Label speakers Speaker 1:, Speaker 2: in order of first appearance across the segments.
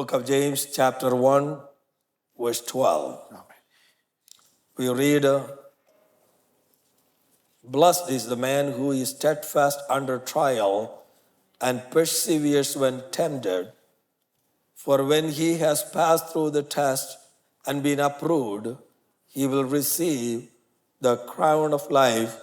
Speaker 1: book of James, chapter 1, verse 12.
Speaker 2: Amen.
Speaker 1: We read, Blessed is the man who is steadfast under trial and perseveres when tempted. For when he has passed through the test and been approved, he will receive the crown of life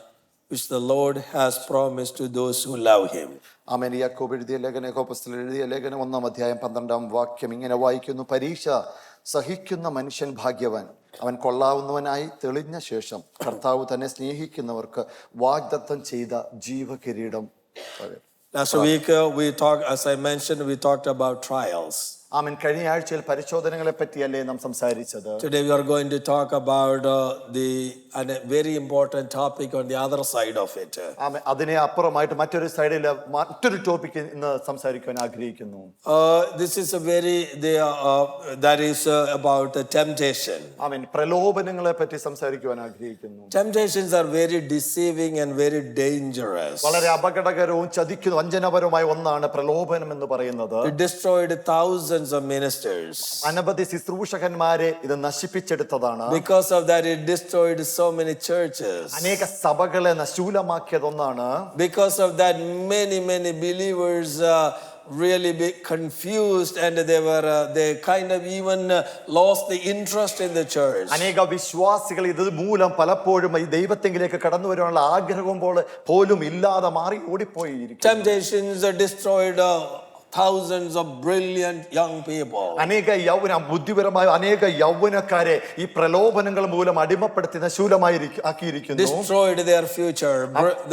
Speaker 1: which the Lord has promised to those who love him.
Speaker 2: ആമേൻ. യാക്കോബ് എഴുതിയ ലേഖനം, യാക്കോബ് എഴുതിയ ലേഖനം 1-ാം അധ്യായം 12-ാം വാക്യം ഇങ്ങനെ വായിക്കുന്നു: പരീക്ഷ സഹിക്കുന്ന മനുഷ്യൻ ഭാഗ്യവാൻ, അവൻ കൊള്ളാവുന്നവനായി തെളിഞ്ഞ ശേഷം കർത്താവ് തന്നെ സ്നേഹിക്കുന്നവർക്ക് വാഗ്ദത്തം ചെയ്ത ജീവകിരീടം.
Speaker 1: Last week as I mentioned, we talked about trials.
Speaker 2: ആമേൻ. കഴിഞ്ഞ ആഴ്ചയിൽ പരിശോധനകളെ പറ്റിയല്ലേ നാം സംസാരിച്ചത്.
Speaker 1: Today we are going to talk about a very important topic on the other side of it.
Speaker 2: ആമേൻ. അതിനെ അപ്പുറമായിട്ട് മറ്റൊരു സൈഡിൽ മറ്റൊരു ടോപ്പിക് ഇന്ന് സംസാരിക്കാൻ ആഗ്രഹിക്കുന്നു.
Speaker 1: This is that is about temptation.
Speaker 2: ആമേൻ. പ്രലോഭനങ്ങളെ പറ്റി സംസാരിക്കുവാൻ ആഗ്രഹിക്കുന്നു.
Speaker 1: Temptations are very deceiving and very dangerous.
Speaker 2: വളരെ അപകടകരവും ചതിക്കുന്ന വഞ്ചനപരമായ ഒന്നാണ് പ്രലോഭനം എന്ന് പറയുന്നത്.
Speaker 1: It destroyed thousands of ministers.
Speaker 2: അനവധി ശുശ്രൂഷകന്മാരെ ഇത് നശിപ്പിച്ചെടുത്തതാണ്.
Speaker 1: Because of that, it destroyed so many churches.
Speaker 2: അനേക സഭകളെ നശൂലമാക്കിയതൊന്നാണ്.
Speaker 1: Because of that, many believers really be confused, and they kind of even lost the interest in the church.
Speaker 2: അനേക വിശ്വാസികൾ ഇത് മൂലം പലപ്പോഴും ഈ ദൈവത്തെങ്കിലേക്ക് കടന്നു വരാനുള്ള ആഗ്രഹം പോലും ഇല്ലാതെ മാറി ഓടിപ്പോയിരിക്കും.
Speaker 1: Temptations destroyed thousands of brilliant young people.
Speaker 2: അനേക ബുദ്ധിപരമായ അനേക യൗവനക്കാരെ ഈ പ്രലോഭനങ്ങൾ മൂലം അടിമപ്പെടുത്തി നശൂലമാക്കിയിരിക്കുന്നു.
Speaker 1: Destroyed their future,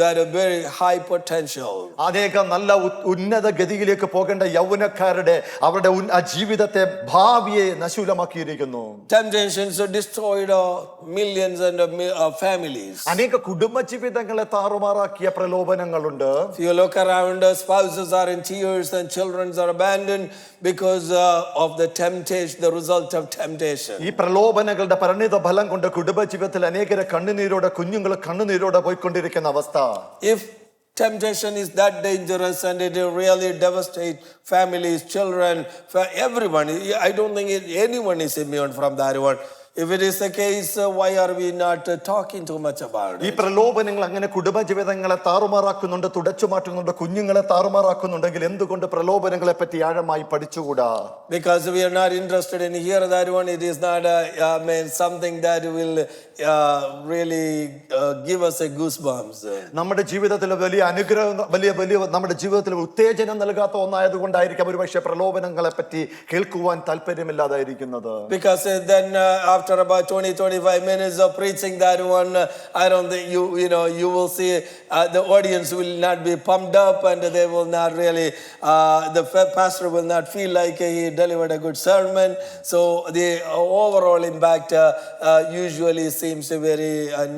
Speaker 1: that a very high potential.
Speaker 2: അനേക നല്ല ഉന്നത ഗതിയിലേക്ക് പോകേണ്ട യൗവനക്കാരുടെ അവരുടെ ജീവിതത്തെ ഭാവിയെ നശൂലമാക്കിയിരിക്കുന്നു.
Speaker 1: Temptations destroyed millions and families.
Speaker 2: അനേക കുടുംബ ജീവിതങ്ങളെ താറുമാറാക്കിയ പ്രലോഭനങ്ങളുണ്ട്.
Speaker 1: If you look around, spouses are in tears and children are abandoned because of the temptation, the result of temptation.
Speaker 2: ഈ പ്രലോഭനങ്ങളുടെ പരിണിത ഫലം കൊണ്ട് കുടുംബ ജീവിതത്തിൽ അനേകരെ കുഞ്ഞുങ്ങൾ കണ്ണുനീരോടെ പോയിക്കൊണ്ടിരിക്കുന്ന അവസ്ഥ.
Speaker 1: If temptation is that dangerous and it really devastate families, children, for everyone, I don't think anyone is immune from that one. If it is the case, why are we not talking too much about it?
Speaker 2: ഈ പ്രലോഭനങ്ങൾ അങ്ങനെ കുടുംബ ജീവിതങ്ങളെ താറുമാറാക്കുന്നുണ്ട്, തുടച്ചു മാറ്റുന്നുണ്ട്, കുഞ്ഞുങ്ങളെ താറുമാറാക്കുന്നുണ്ടെങ്കിൽ എന്തുകൊണ്ട് പ്രലോഭനങ്ങളെ പറ്റി ആഴമായി പഠിച്ചുകൂടാ?
Speaker 1: Because we are not interested in hear that one. It is not something that will really give us a goosebumps.
Speaker 2: നമ്മുടെ ജീവിതത്തിൽ വലിയ അനുഗ്രഹം, വലിയ നമ്മുടെ ജീവിതത്തിൽ ഉത്തേജനം നൽകാത്ത ഒന്നായതുകൊണ്ടായിരിക്കും ഒരുപക്ഷെ പ്രലോഭനങ്ങളെ പറ്റി കേൾക്കുവാൻ താല്പര്യമില്ലാതായിരിക്കുന്നത്.
Speaker 1: Because then after about 20-25 minutes of preaching that one, I don't think you will see the audience will not be pumped up, and they will not really the pastor will not feel like he delivered a good sermon. So the overall impact usually seems very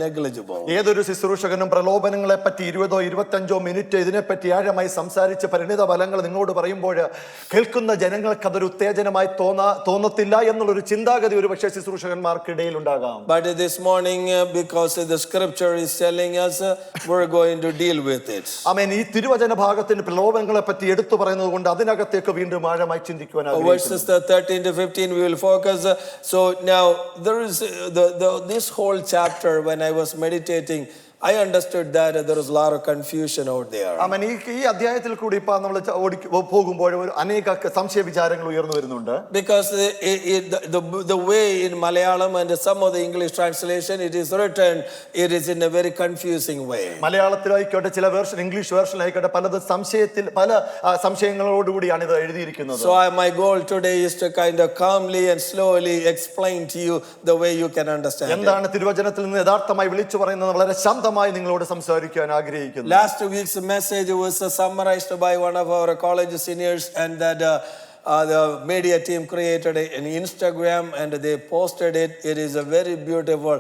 Speaker 1: negligible.
Speaker 2: ഏതൊരു ശുശ്രൂഷകനും പ്രലോഭനങ്ങളെ പറ്റി 20-25 minute ഇതിനെപ്പറ്റി ആഴമായി സംസാരിച്ച് പരിണിത ഫലങ്ങൾ നിങ്ങളോട് പറയുമ്പോൾ കേൾക്കുന്ന ജനങ്ങൾക്ക് അതൊരു ഉത്തേജനമായി തോന്നത്തില്ല എന്നുള്ളൊരു ചിന്താഗതി ഒരു പക്ഷേ ശുശ്രൂഷകന്മാർക്കിടയിൽ ഉണ്ടാകാം.
Speaker 1: But this morning, because the scripture is telling us, we're going to deal with it.
Speaker 2: ആമേൻ. ഈ തിരുവചന ഭാഗത്തിന് പ്രലോഭനങ്ങളെ പറ്റി എടുത്തു പറയുന്നത് കൊണ്ട് അതിനകത്തേക്ക് വീണ്ടും ആഴമായി ചിന്തിക്കുവാൻ ആഗ്രഹിക്കുന്നു.
Speaker 1: Verses 13-15 we will focus. So now there is this whole chapter, when I was meditating, I understood that there was a lot of confusion out there.
Speaker 2: ആമേൻ. ഈ അധ്യായത്തിൽ കൂടി ഇപ്പോൾ നമ്മൾ പോകുമ്പോൾ അനേക സംശയ വിചാരങ്ങൾ ഉയർന്നു വരുന്നുണ്ട്.
Speaker 1: Because the way in Malayalam and some of the English translation it is written, it is in a very confusing way.
Speaker 2: മലയാളത്തിലായിക്കോട്ടെ, ചില വേർഷൻ ഇംഗ്ലീഷ് വേർഷനിലായിക്കോട്ടെ, പല സംശയങ്ങളോടുകൂടിയാണ് ഇത് എഴുതിയിരിക്കുന്നത്.
Speaker 1: So my goal today is to kind of calmly and slowly explain to you the way you can understand it.
Speaker 2: എന്താണ് തിരുവചനത്തിൽ നിന്ന് യഥാർത്ഥമായി വിളിച്ചു പറയുന്നത് വളരെ ശാന്തമായി നിങ്ങളോട് സംസാരിക്കാൻ ആഗ്രഹിക്കുന്നു.
Speaker 1: Last week's message was summarized by one of our college seniors, and that the media team created an Instagram and they posted it. It is a very beautiful,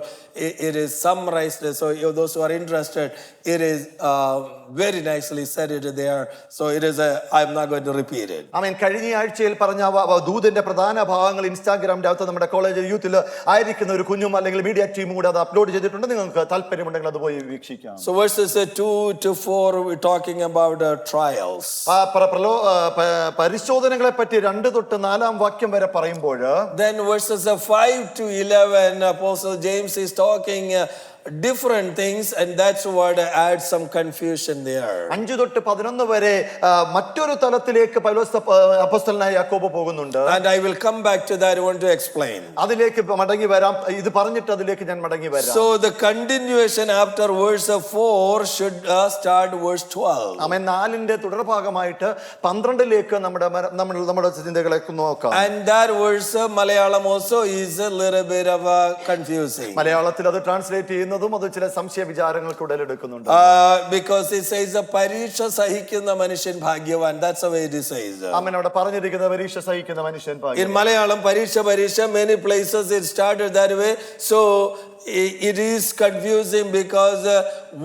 Speaker 1: it is summarized. So those who are interested, it is very nicely said it there. So it is I'm not going to repeat it.
Speaker 2: ആമേൻ. കഴിഞ്ഞ ആഴ്ചയിൽ പറഞ്ഞ ദൂതിന്റെ പ്രധാന ഭാഗങ്ങൾ ഇൻസ്റ്റാഗ്രാമിന്റെ അകത്ത് നമ്മുടെ college യൂത്തിൽ ആയിരിക്കുന്ന ഒരു കുഞ്ഞും അല്ലെങ്കിൽ മീഡിയ ടീമും കൂടെ അത് അപ്ലോഡ് ചെയ്തിട്ടുണ്ട്. നിങ്ങൾക്ക് താല്പര്യമുണ്ടെങ്കിൽ അത് പോയി വീക്ഷിക്കാം.
Speaker 1: So verses 2-4 we're talking about trials.
Speaker 2: പരിശോധനകളെ പറ്റി 2:2-4 വരെ പറയുമ്പോൾ
Speaker 1: then verses 5 to 11, Apostle James is talking different things, and that's what adds some confusion there.
Speaker 2: 5-11 വരെ മറ്റൊരു തലത്തിലേക്ക് പൗലോസ് അപ്പോസ്തലനായ യാക്കോബ് പോകുന്നുണ്ട്.
Speaker 1: And I will come back to that. I want to explain.
Speaker 2: അതിലേക്ക് മടങ്ങി വരാം. ഇത് പറഞ്ഞിട്ട് അതിലേക്ക് ഞാൻ മടങ്ങി വരാം.
Speaker 1: So the continuation after verse 4 should start verse 12.
Speaker 2: ആമേൻ. 4ന്റെ തുടർഭാഗമായിട്ട് 12ലേക്ക് നമ്മുടെ ചിന്തകളെ നോക്കാം.
Speaker 1: And that verse Malayalam also is a little bit of confusing.
Speaker 2: മലയാളത്തിൽ അത് ട്രാൻസ്ലേറ്റ് ചെയ്യുന്നതും അത് ചില സംശയ വിചാരങ്ങൾക്ക് ഉടലെടുക്കുന്നുണ്ട്.
Speaker 1: Because it says പരീക്ഷ സഹിക്കുന്ന മനുഷ്യൻ ഭാഗ്യവാൻ. That's the way it says.
Speaker 2: ആമേൻ. അവിടെ പറഞ്ഞിരിക്കുന്നത് പരീക്ഷ സഹിക്കുന്ന മനുഷ്യൻ ഭാഗ്യവാൻ.
Speaker 1: In Malayalam പരീക്ഷ many places it started that way. So it is confusing because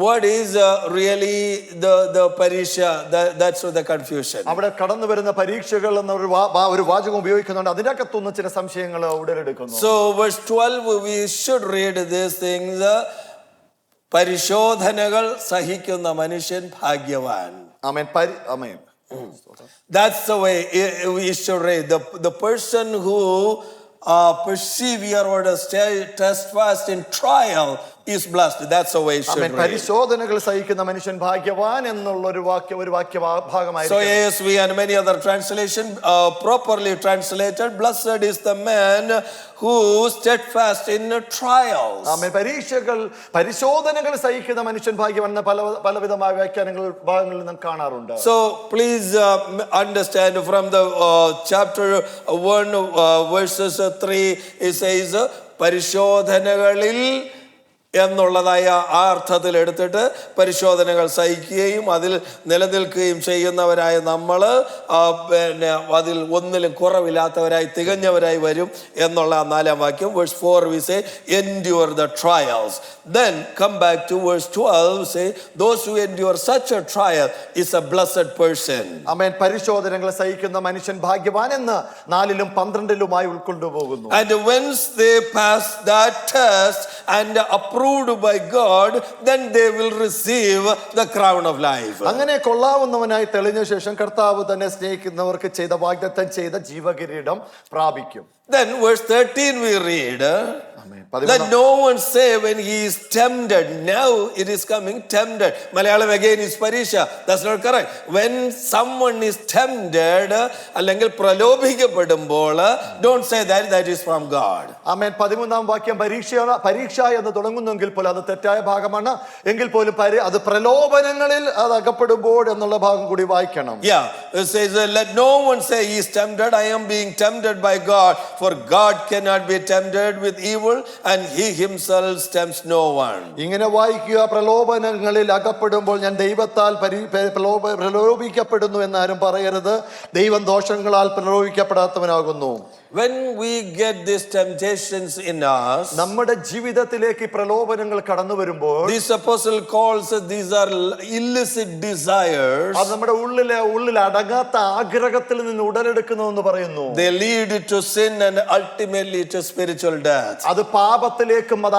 Speaker 1: what is really the parisha, that's the confusion.
Speaker 2: അവിടെ കടന്നു വരുന്ന പരീക്ഷകൾ എന്ന ഒരു വാചകം ഉപയോഗിക്കുന്നുണ്ട്. അതിനകത്തുനിന്ന് ചില സംശയങ്ങൾ ഉടലെടുക്കുന്നു.
Speaker 1: So verse 12 we should read these things. പരിശോധനകൾ സഹിക്കുന്ന മനുഷ്യൻ ഭാഗ്യവാൻ.
Speaker 2: ആമേൻ. ആമേൻ.
Speaker 1: That's the way we should read. The person who persevere or stay test fast in trial is blessed. That's the way it should read.
Speaker 2: പരിശോധനകൾ സഹിക്കുന്ന മനുഷ്യൻ ഭാഗ്യവാൻ എന്നുള്ള ഒരു വാക്യഭാഗമായി.
Speaker 1: So ASV and many other translation properly translated, blessed is the man who steadfast in trials.
Speaker 2: ആമേൻ. പരിശോധനകൾ സഹിക്കുന്ന മനുഷ്യൻ ഭാഗ്യവാൻ എന്ന പലവിധമായ ഭാഗങ്ങളിൽ നാം കാണാറുണ്ട്.
Speaker 1: So please understand from the chapter 1 verses 3 it says പരിശോധനകളിൽ എന്നുള്ളതായ ആ അർത്ഥത്തിൽ എടുത്തിട്ട് പരിശോധനകൾ സഹിക്കുകയും അതിൽ നിലനിൽക്കുകയും ചെയ്യുന്നവരായ നമ്മൾ പിന്നെ അതിൽ ഒന്നിലും കുറവില്ലാത്തവരായി തികഞ്ഞവരായി വരും എന്നുള്ള 4ാം വാക്യം. verse 4 we say endure the trials. Then come back to verse 12 say those who endure such a trial is a blessed person.
Speaker 2: ആമേൻ. പരിശോധനകൾ സഹിക്കുന്ന മനുഷ്യൻ ഭാഗ്യവാൻ എന്ന് 4ലും 12ലുമായി ഉൾക്കൊണ്ടുപോകുന്നു.
Speaker 1: And once they pass that test and approved by God, then they will receive the crown of life.
Speaker 2: അങ്ങനെ കൊള്ളാവുന്നവനായി തെളിഞ്ഞ ശേഷം കർത്താവ് തന്നെ സ്നേഹിക്കുന്നവർക്ക് ചെയ്ത വാഗ്ദത്തം ചെയ്ത ജീവകിരീടം പ്രാപിക്കും.
Speaker 1: Then verse 13 we read, let no one say when he is tempted. Now it is coming tempted. Malayalam again is parisha. That's not correct. When someone is tempted അല്ലെങ്കിൽ പ്രലോഭിക്കപ്പെടുമ്പോൾ don't say that is from God.
Speaker 2: ആമേൻ. 13ാം വാക്യം പരീക്ഷ എന്ന് തുടങ്ങുന്നെങ്കിൽ പോലും അത് തെറ്റായ ഭാഗമാണ്. എങ്കിൽ പോലും അത് പ്രലോഭനങ്ങളിൽ അത് അകപ്പെടുമ്പോൾ എന്നുള്ള ഭാഗം കൂടി വായിക്കണം.
Speaker 1: Yeah, it says let no one say he is tempted. I am being tempted by God, for God cannot be tempted with evil and he himself tempts no one.
Speaker 2: ഇങ്ങനെ വായിക്കുക, പ്രലോഭനങ്ങളിൽ അകപ്പെടുമ്പോൾ ഞാൻ ദൈവത്താൽ പ്രലോഭിക്കപ്പെടുന്നു എന്നാരും പറയരുത്. ദൈവം ദോഷങ്ങളാൽ പ്രലോഭിക്കപ്പെടാത്തവനാകുന്നു.
Speaker 1: When we get these temptations in us,
Speaker 2: നമ്മുടെ ജീവിതത്തിലേക്ക് പ്രലോഭനങ്ങൾ കടന്നു വരുമ്പോൾ
Speaker 1: this apostle calls these are illicit desires.
Speaker 2: അത് നമ്മുടെ ഉള്ളിൽ അടങ്ങാത്ത ആഗ്രഹത്തിൽ നിന്ന് ഉടലെടുക്കുന്നു എന്ന് പറയുന്നു.
Speaker 1: They lead to sin and ultimately to spiritual death.
Speaker 2: അത് പാപത്തിലേക്കും അത്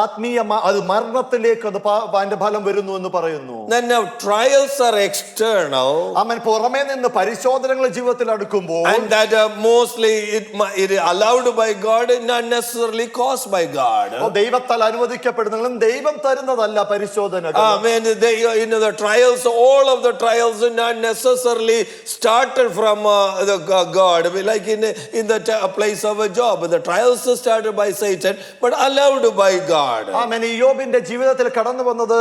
Speaker 2: അത് മരണത്തിലേക്കും അതിന്റെ ഫലം വരുന്നു എന്ന് പറയുന്നു.
Speaker 1: Then now trials are external.
Speaker 2: അവൻ പുറമേ നിന്ന് പരിശോധനകൾ ജീവിതത്തിൽ അടുക്കുമ്പോൾ
Speaker 1: and that mostly it allowed by God, not necessarily caused by God.
Speaker 2: ദൈവത്താൽ അനുവദിക്കപ്പെടുന്നതും ദൈവം തരുന്നതല്ല പരിശോധനകൾ.
Speaker 1: Amen. The trials, all of the trials are not necessarily started from God. Like in the place of a job, the trials are started by Satan but allowed by God.
Speaker 2: ആമേൻ. യോബിന്റെ ജീവിതത്തിൽ കടന്നു വന്നത്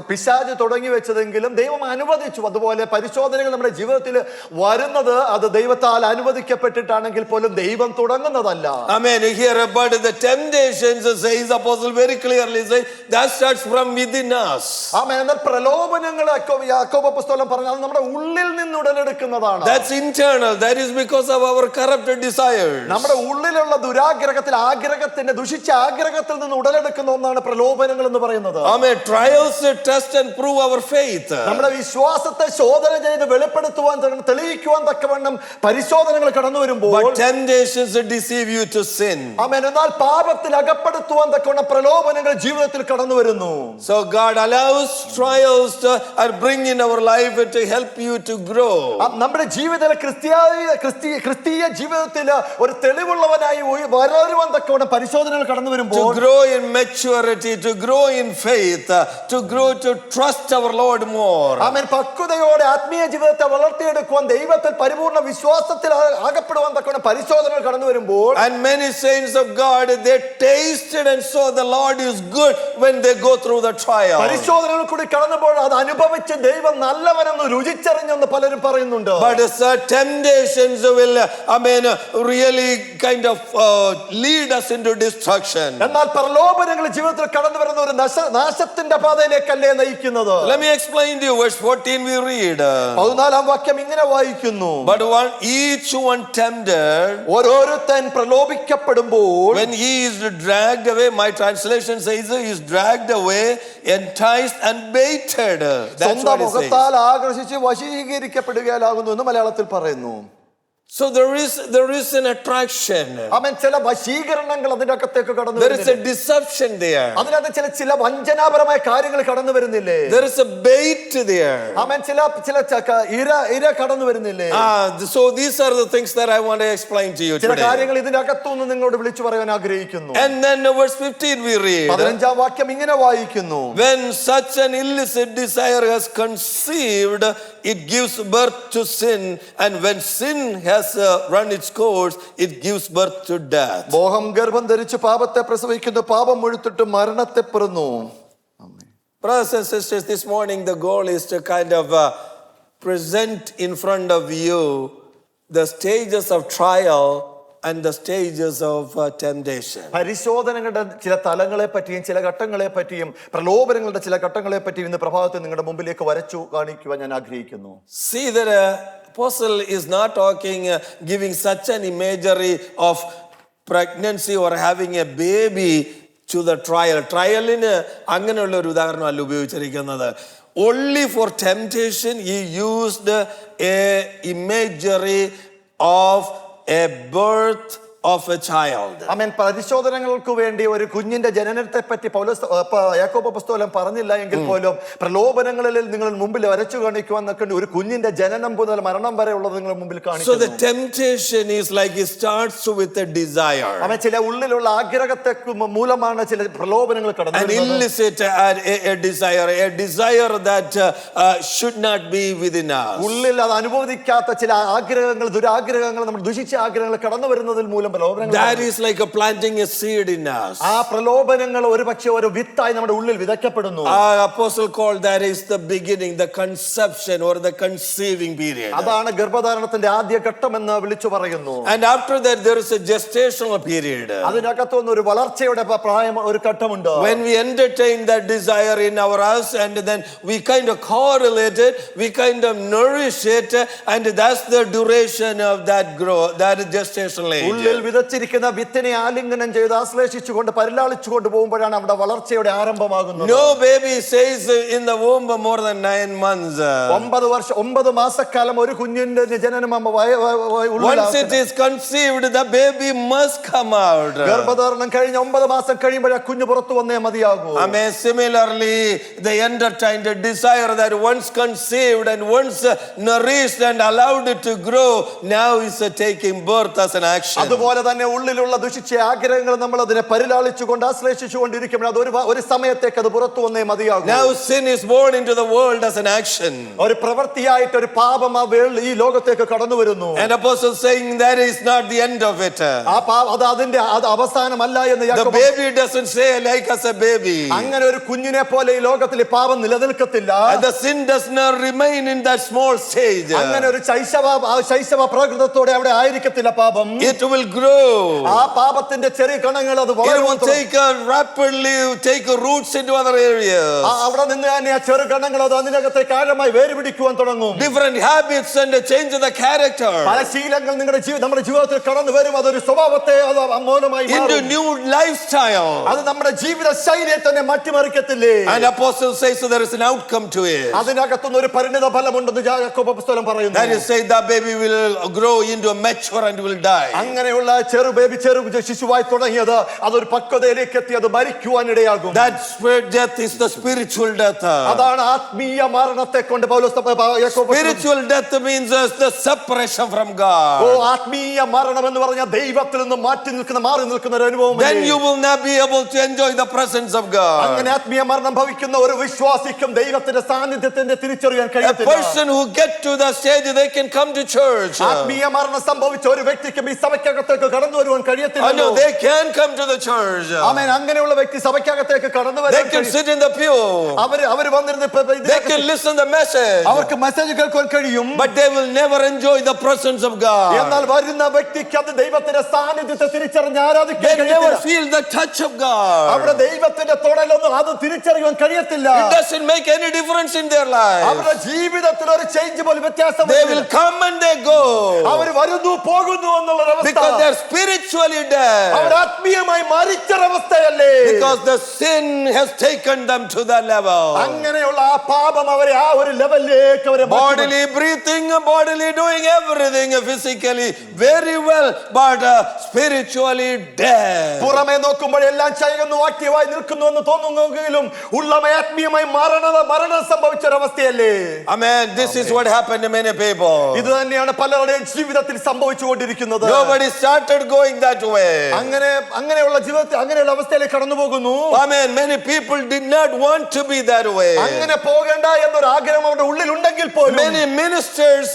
Speaker 2: പിശാച് തുടങ്ങി വെച്ചതെങ്കിലും ദൈവം അനുവദിച്ചു. അതുപോലെ പരിശോധനകൾ നമ്മുടെ ജീവിതത്തിൽ വരുന്നത് അത് ദൈവത്താൽ അനുവദിക്കപ്പെട്ടിട്ടാണെങ്കിൽ പോലും ദൈവം തുടങ്ങുന്നതല്ല.
Speaker 1: Amen. Here but the temptations says apostle very clearly say that starts from within us.
Speaker 2: ആമേൻ. എന്നാൽ പ്രലോഭനങ്ങൾ യാക്കോബ് അപ്പോസ്തലൻ പറഞ്ഞത് നമ്മുടെ ഉള്ളിൽ നിന്ന് ഉടലെടുക്കുന്നതാണ്.
Speaker 1: That's internal. That is because of our corrupted desires.
Speaker 2: നമ്മുടെ ഉള്ളിൽ ഉള്ളിലുള്ള ദുരാഗ്രഹത്തിൽ ആഗ്രഹത്തിന്റെ ദുഷിച്ച ആഗ്രഹത്തിൽ നിന്ന് ഉടലെടുക്കുന്ന ഒന്നാണ് പ്രലോഭനങ്ങൾ എന്ന് പറയുന്നത്.
Speaker 1: Amen. Trials test and prove our faith.
Speaker 2: നമ്മുടെ വിശ്വാസത്തെ ശോധന ചെയ്ത് വെളിപ്പെടുത്തുവാൻ തെളിയിക്കുവാൻ തക്കവണ്ണം പരിശോധനകൾ കടന്നു വരുമ്പോൾ
Speaker 1: But temptations deceive you to sin.
Speaker 2: ആമേൻ. എന്നാൽ പാപത്തിൽ അകപ്പെടുത്തുവാൻ തക്കവണ്ണം പ്രലോഭനങ്ങൾ ജീവിതത്തിൽ കടന്നു വരുന്നു.
Speaker 1: So God allows trials to bring in our life to help you to grow.
Speaker 2: നമ്മുടെ ജീവിതത്തിലെ ക്രിസ്തീയ ജീവിതത്തിൽ ഒരു തെളിവുള്ളവനായി വളരുവാൻ തക്കവണ്ണം പരിശോധനകൾ കടന്നു വരുമ്പോൾ
Speaker 1: To grow in maturity, to grow in faith, to grow to trust our Lord more.
Speaker 2: ആമേൻ. പക്വതയോടെ ആത്മീയ ജീവിതത്തെ വളർത്തിയെടുക്കുവാൻ ദൈവത്തിൽ പരിപൂർണ്ണ വിശ്വാസത്തിൽ അകപ്പെടുവാൻ തക്കവണ്ണം പരിശോധനകൾ കടന്നു വരുമ്പോൾ
Speaker 1: And many saints of God, they tasted and saw the Lord is good when they go through the trial.
Speaker 2: പരിശോധനകൾ കൂടി കടന്നുമ്പോൾ അത് അനുഭവിച്ച് ദൈവം നല്ലവനെന്ന് രുചിച്ചറിഞ്ഞെന്ന് പലരും പറയുന്നുണ്ട്.
Speaker 1: But temptations will, really kind of lead us into destruction.
Speaker 2: എന്നാൽ പ്രലോഭനങ്ങൾ ജീവിതത്തിൽ കടന്നു വരുന്ന ഒരു നാശത്തിന്റെ പാതയിലേക്കല്ലേ നയിക്കുന്നത്.
Speaker 1: Let me explain to you. Verse 14 we read.
Speaker 2: 14-ാം വാക്യം ഇങ്ങനെ വായിക്കുന്നു.
Speaker 1: But each one tempted,
Speaker 2: ഓരോരുത്തൻ പ്രലോഭിക്കപ്പെടുമ്പോൾ
Speaker 1: when he is dragged away, my translation says he is dragged away, enticed and baited. That's
Speaker 2: സ്വന്തം
Speaker 1: what it says.
Speaker 2: മുഖത്താൽ ആകർഷിച്ച് വശീകരിക്കപ്പെടുകയാലാകുന്നു എന്ന് മലയാളത്തിൽ പറയുന്നു.
Speaker 1: So there is an attraction.
Speaker 2: ആമേൻ. ചില വശീകരണങ്ങൾ അതിന്റെ അകത്തേക്ക് കടന്നു
Speaker 1: There is a
Speaker 2: വരുന്നില്ലേ?
Speaker 1: deception there.
Speaker 2: അതിനകത്ത് ചില വഞ്ചനാപരമായ കാര്യങ്ങൾ കടന്നു വരുന്നില്ലേ?
Speaker 1: There is a bait there.
Speaker 2: ആമേൻ. ചില ഇര കടന്നു വരുന്നില്ലേ?
Speaker 1: So these are the things that I want to explain to you
Speaker 2: ചില
Speaker 1: today.
Speaker 2: കാര്യങ്ങൾ ഇതിന്റെ അകത്തുനിന്ന് നിങ്ങളോട് വിളിച്ചു പറയാൻ ആഗ്രഹിക്കുന്നു.
Speaker 1: And then verse 15 we read.
Speaker 2: 15-ാം വാക്യം ഇങ്ങനെ വായിക്കുന്നു.
Speaker 1: When such an illicit desire has conceived, it gives birth to sin, and when sin has run its course, it gives birth to death.
Speaker 2: മോഹം ഗർഭം ധരിച്ച് പാപത്തെ പ്രസവിക്കുന്നു, പാപം മുഴുത്തിട്ട് മരണത്തെ പിറന്നു.
Speaker 1: Brothers and sisters, this morning the goal is to kind of present in front of you the stages of trial and the stages of temptation.
Speaker 2: പരിശോധനകളുടെ ചില തലങ്ങളെ പറ്റിയും ചില ഘട്ടങ്ങളെ പറ്റിയും പ്രലോഭനങ്ങളുടെ ചില ഘട്ടങ്ങളെ പറ്റിയും ഇന്ന് പ്രഭാതത്തിൽ നിങ്ങളുടെ മുമ്പിലേക്ക് വരച്ചു കാണിക്കുവാൻ ഞാൻ ആഗ്രഹിക്കുന്നു.
Speaker 1: See that apostle is not talking, giving such an imagery of pregnancy or having a baby to the trial. Trialന് അങ്ങനെയുള്ള ഒരു ഉദാഹരണമല്ല ഉപയോഗിച്ചിരിക്കുന്നത്. Only for temptation he used a imagery of a birth of a child.
Speaker 2: ആമേൻ. പരിശോധനകൾക്ക് വേണ്ടി ഒരു കുഞ്ഞിന്റെ ജനനത്തെ പറ്റി യാക്കോബ് അപ്പോസ്തലൻ പറഞ്ഞില്ല എങ്കിൽ പോലും പ്രലോഭനങ്ങളിൽ നിങ്ങൾ മുമ്പിൽ വരച്ചു കാണിക്കുവാൻ നിൽക്കേണ്ട ഒരു കുഞ്ഞിന്റെ ജനനം മുതൽ മരണം വരെ ഉള്ളത് നിങ്ങളുടെ മുമ്പിൽ കാണിക്കുന്നു.
Speaker 1: So the temptation is like it starts with a desire.
Speaker 2: ആമേൻ. ചില ഉള്ളിലുള്ള ആഗ്രഹത്തെ മൂലമാണ് ചില പ്രലോഭനങ്ങൾ കടന്നു
Speaker 1: An
Speaker 2: വരുന്നത്.
Speaker 1: illicit a desire that should not be within us.
Speaker 2: ഉള്ളിൽ അത് അനുഭവിക്കാത്ത ചില ആഗ്രഹങ്ങൾ, ദുരാഗ്രഹങ്ങൾ, നമ്മൾ ദുഷിച്ച ആഗ്രഹങ്ങൾ കടന്നു വരുന്നതിൽ മൂലം
Speaker 1: That is like a planting a seed in us.
Speaker 2: ആ പ്രലോഭനങ്ങൾ ഒരുപക്ഷെ ഒരു വിത്തായി നമ്മുടെ ഉള്ളിൽ വിതയ്ക്കപ്പെടുന്നു.
Speaker 1: Apostle called that is the beginning, the conception or the conceiving period.
Speaker 2: അതാണ് ഗർഭധാരണത്തിന്റെ ആദ്യ ഘട്ടം എന്ന് വിളിച്ചു പറയുന്നു.
Speaker 1: And after that there is a gestational period.
Speaker 2: അതിനകത്തുനിന്ന് ഒരു വളർച്ചയുടെ പ്രായം ഒരു ഘട്ടമുണ്ട്.
Speaker 1: When we entertain that desire in our us and then we kind of correlate it, we kind of nourish it, and that's the duration of that growth, that gestational age.
Speaker 2: ഉള്ളിൽ വിതച്ചിരിക്കുന്ന വിത്തിനെ ആലിംഗനം ചെയ്ത് ആശ്ലേഷിച്ചുകൊണ്ട് പരിലാളിച്ചുകൊണ്ട് പോകുമ്പോഴാണ് അവിടെ വളർച്ചയുടെ ആരംഭമാകുന്നത്.
Speaker 1: No baby stays in the womb more than 9 months.
Speaker 2: 9 മാസക്കാലം ഒരു കുഞ്ഞിന്റെ ജനനം
Speaker 1: Once it is conceived, the baby must come out.
Speaker 2: ഗർഭധാരണം കഴിഞ്ഞ 9 മാസം കഴിയുമ്പോഴേ കുഞ്ഞ് പുറത്തു വന്നേ മതിയാകൂ.
Speaker 1: Amen. Similarly, the entertained desire that once conceived and once nourished and allowed it to grow, now is taking birth as an action.
Speaker 2: അതുപോലെ തന്നെ ഉള്ളിലുള്ള ദുഷിച്ച ആഗ്രഹങ്ങൾ നമ്മൾ അതിനെ പരിലാളിച്ചുകൊണ്ട് ആശ്ലേഷിച്ചുകൊണ്ടിരിക്കുമ്പോൾ അത് ഒരു സമയത്തേക്ക് അത് പുറത്തു വന്നേ മതിയാകൂ.
Speaker 1: Now sin is born into the world as an action.
Speaker 2: ഒരു പ്രവൃത്തിയായിട്ട് ഒരു പാപം ഈ ലോകത്തേക്ക് കടന്നു വരുന്നു.
Speaker 1: And apostle saying that is not the end of it.
Speaker 2: അത് അതിന്റെ അവസാനമല്ല എന്ന്
Speaker 1: The baby doesn't say like as a baby.
Speaker 2: അങ്ങനെ ഒരു കുഞ്ഞിനെ പോലെ ഈ ലോകത്തിൽ പാപം നിലനിൽക്കത്തില്ല.
Speaker 1: And the sin does not remain in that small stage.
Speaker 2: അങ്ങനെ ഒരു ശൈശവ പ്രകൃതത്തോടെ അവിടെ ആയിരിക്കത്തില്ല പാപം.
Speaker 1: It will grow.
Speaker 2: ആ പാപത്തിന്റെ ചെറിയ കണങ്ങൾ അത്
Speaker 1: It will
Speaker 2: വളരുവാൻ തുടങ്ങും.
Speaker 1: take roots into other areas.
Speaker 2: അവിടെ നിന്ന് തന്നെ ആ ചെറു കണങ്ങൾ അത് അതിനകത്തേക്ക് ആഴമായി വേരുപിടിക്കുവാൻ തുടങ്ങും.
Speaker 1: Different habits and a change in the character.
Speaker 2: പല ശീലങ്ങൾ നമ്മുടെ ജീവിതത്തിൽ കടന്നു വരും. അതൊരു സ്വഭാവത്തെ അത് മൗനമായി
Speaker 1: Into
Speaker 2: മാറും.
Speaker 1: new lifestyle.
Speaker 2: അത് നമ്മുടെ ജീവിത ശൈലിയെ തന്നെ മാറ്റിമറിക്കത്തില്ലേ?
Speaker 1: And apostle says so there is an outcome to it.
Speaker 2: അതിനകത്തുനിന്ന് ഒരു പരിണിത ഫലമുണ്ടെന്ന് യാക്കോബ് അപ്പോസ്തലൻ പറയുന്നു.
Speaker 1: That is say the baby will grow into a mature and will die.
Speaker 2: അങ്ങനെയുള്ള ചെറു ശിശുവായി തുടങ്ങിയത് അതൊരു പക്വതയിലേക്ക് എത്തി അത് മരിക്കുവാനിടയാകും.
Speaker 1: That spirit death is the spiritual death.
Speaker 2: അതാണ് ആത്മീയ മരണത്തെ കൊണ്ട് പൗലോസ് യാക്കോബ്
Speaker 1: Spiritual death means the separation from God.
Speaker 2: ആത്മീയ മരണം എന്ന് പറഞ്ഞാൽ ദൈവത്തിൽ നിന്ന് മാറി നിൽക്കുന്ന ഒരു അനുഭവം.
Speaker 1: Then you will not be able to enjoy the presence of God.
Speaker 2: അങ്ങനെ ആത്മീയ മരണം ഭവിക്കുന്ന ഒരു വിശ്വാസിക്കും ദൈവത്തിന്റെ സാന്നിധ്യത്തിന്റെ തിരിച്ചറിയാൻ
Speaker 1: A
Speaker 2: കഴിയത്തില്ല.
Speaker 1: person who get to the stage they can come to church.
Speaker 2: ആത്മീയ മരണം സംഭവിച്ച ഒരു വ്യക്തിക്കും ഈ സഭയ്ക്കകത്തേക്ക് കടന്നു വരുവാൻ
Speaker 1: I
Speaker 2: കഴിയത്തില്ല.
Speaker 1: know they can come to the church.
Speaker 2: ആമേൻ. അങ്ങനെയുള്ള വ്യക്തി സഭയ്ക്കകത്തേക്ക് കടന്നു
Speaker 1: They
Speaker 2: വരാൻ
Speaker 1: can sit in the pew.
Speaker 2: അവര് വന്നിരുന്ന്
Speaker 1: They can listen the message.
Speaker 2: അവർക്ക് മെസ്സേജ് കേൾക്കാൻ കഴിയും.
Speaker 1: But they will never enjoy the presence of God.
Speaker 2: എന്നാൽ വരുന്ന വ്യക്തിക്ക് അത് ദൈവത്തിന്റെ സാന്നിധ്യത്തെ തിരിച്ചറിഞ്ഞ് ആരാധിക്കാൻ
Speaker 1: They never
Speaker 2: കഴിയത്തില്ല.
Speaker 1: feel the touch of God.
Speaker 2: അവിടെ ദൈവത്തിന്റെ തൊടലൊന്നും അത് തിരിച്ചറിയാൻ കഴിയത്തില്ല.
Speaker 1: It doesn't make any difference in their life.
Speaker 2: അവരുടെ ജീവിതത്തിൽ ഒരു ചേഞ്ച് പോലും വ്യത്യാസം
Speaker 1: They will come and they go.
Speaker 2: അവർ വരുന്നു പോകുന്നു എന്നുള്ള
Speaker 1: Because they are spiritually dead.
Speaker 2: അവർ ആത്മീയമായി മരിച്ചൊരവസ്ഥയല്ലേ?
Speaker 1: Because the sin has taken them to that level.
Speaker 2: അങ്ങനെയുള്ള ആ പാപം അവരെ ആ ഒരു ലെവലിലേക്ക് അവരെ
Speaker 1: Bodily breathing, bodily doing everything physically very well, but spiritually dead.
Speaker 2: പുറമെ നോക്കുമ്പോൾ എല്ലാം ചെയ്യുന്നു, ആക്റ്റീവായി നിൽക്കുന്നു എന്ന് തോന്നുന്നെങ്കിലും ഉള്ളമേ ആത്മീയമായി മരണം സംഭവിച്ച ഒരവസ്ഥയല്ലേ?
Speaker 1: Amen. This is what happened to many people.
Speaker 2: ഇത് തന്നെയാണ് പലരുടെയും ജീവിതത്തിൽ സംഭവിച്ചുകൊണ്ടിരിക്കുന്നത്.
Speaker 1: Nobody started going that way.
Speaker 2: അങ്ങനെയുള്ള ജീവിതത്തിൽ അങ്ങനെയുള്ള അവസ്ഥയിലേക്ക് കടന്നു പോകുന്നു.
Speaker 1: Amen. Many people did not want to be that way.
Speaker 2: അങ്ങനെ പോകേണ്ട എന്നൊരു ആഗ്രഹം അവരുടെ ഉള്ളിൽ ഉണ്ടെങ്കിൽ പോലും
Speaker 1: Many ministers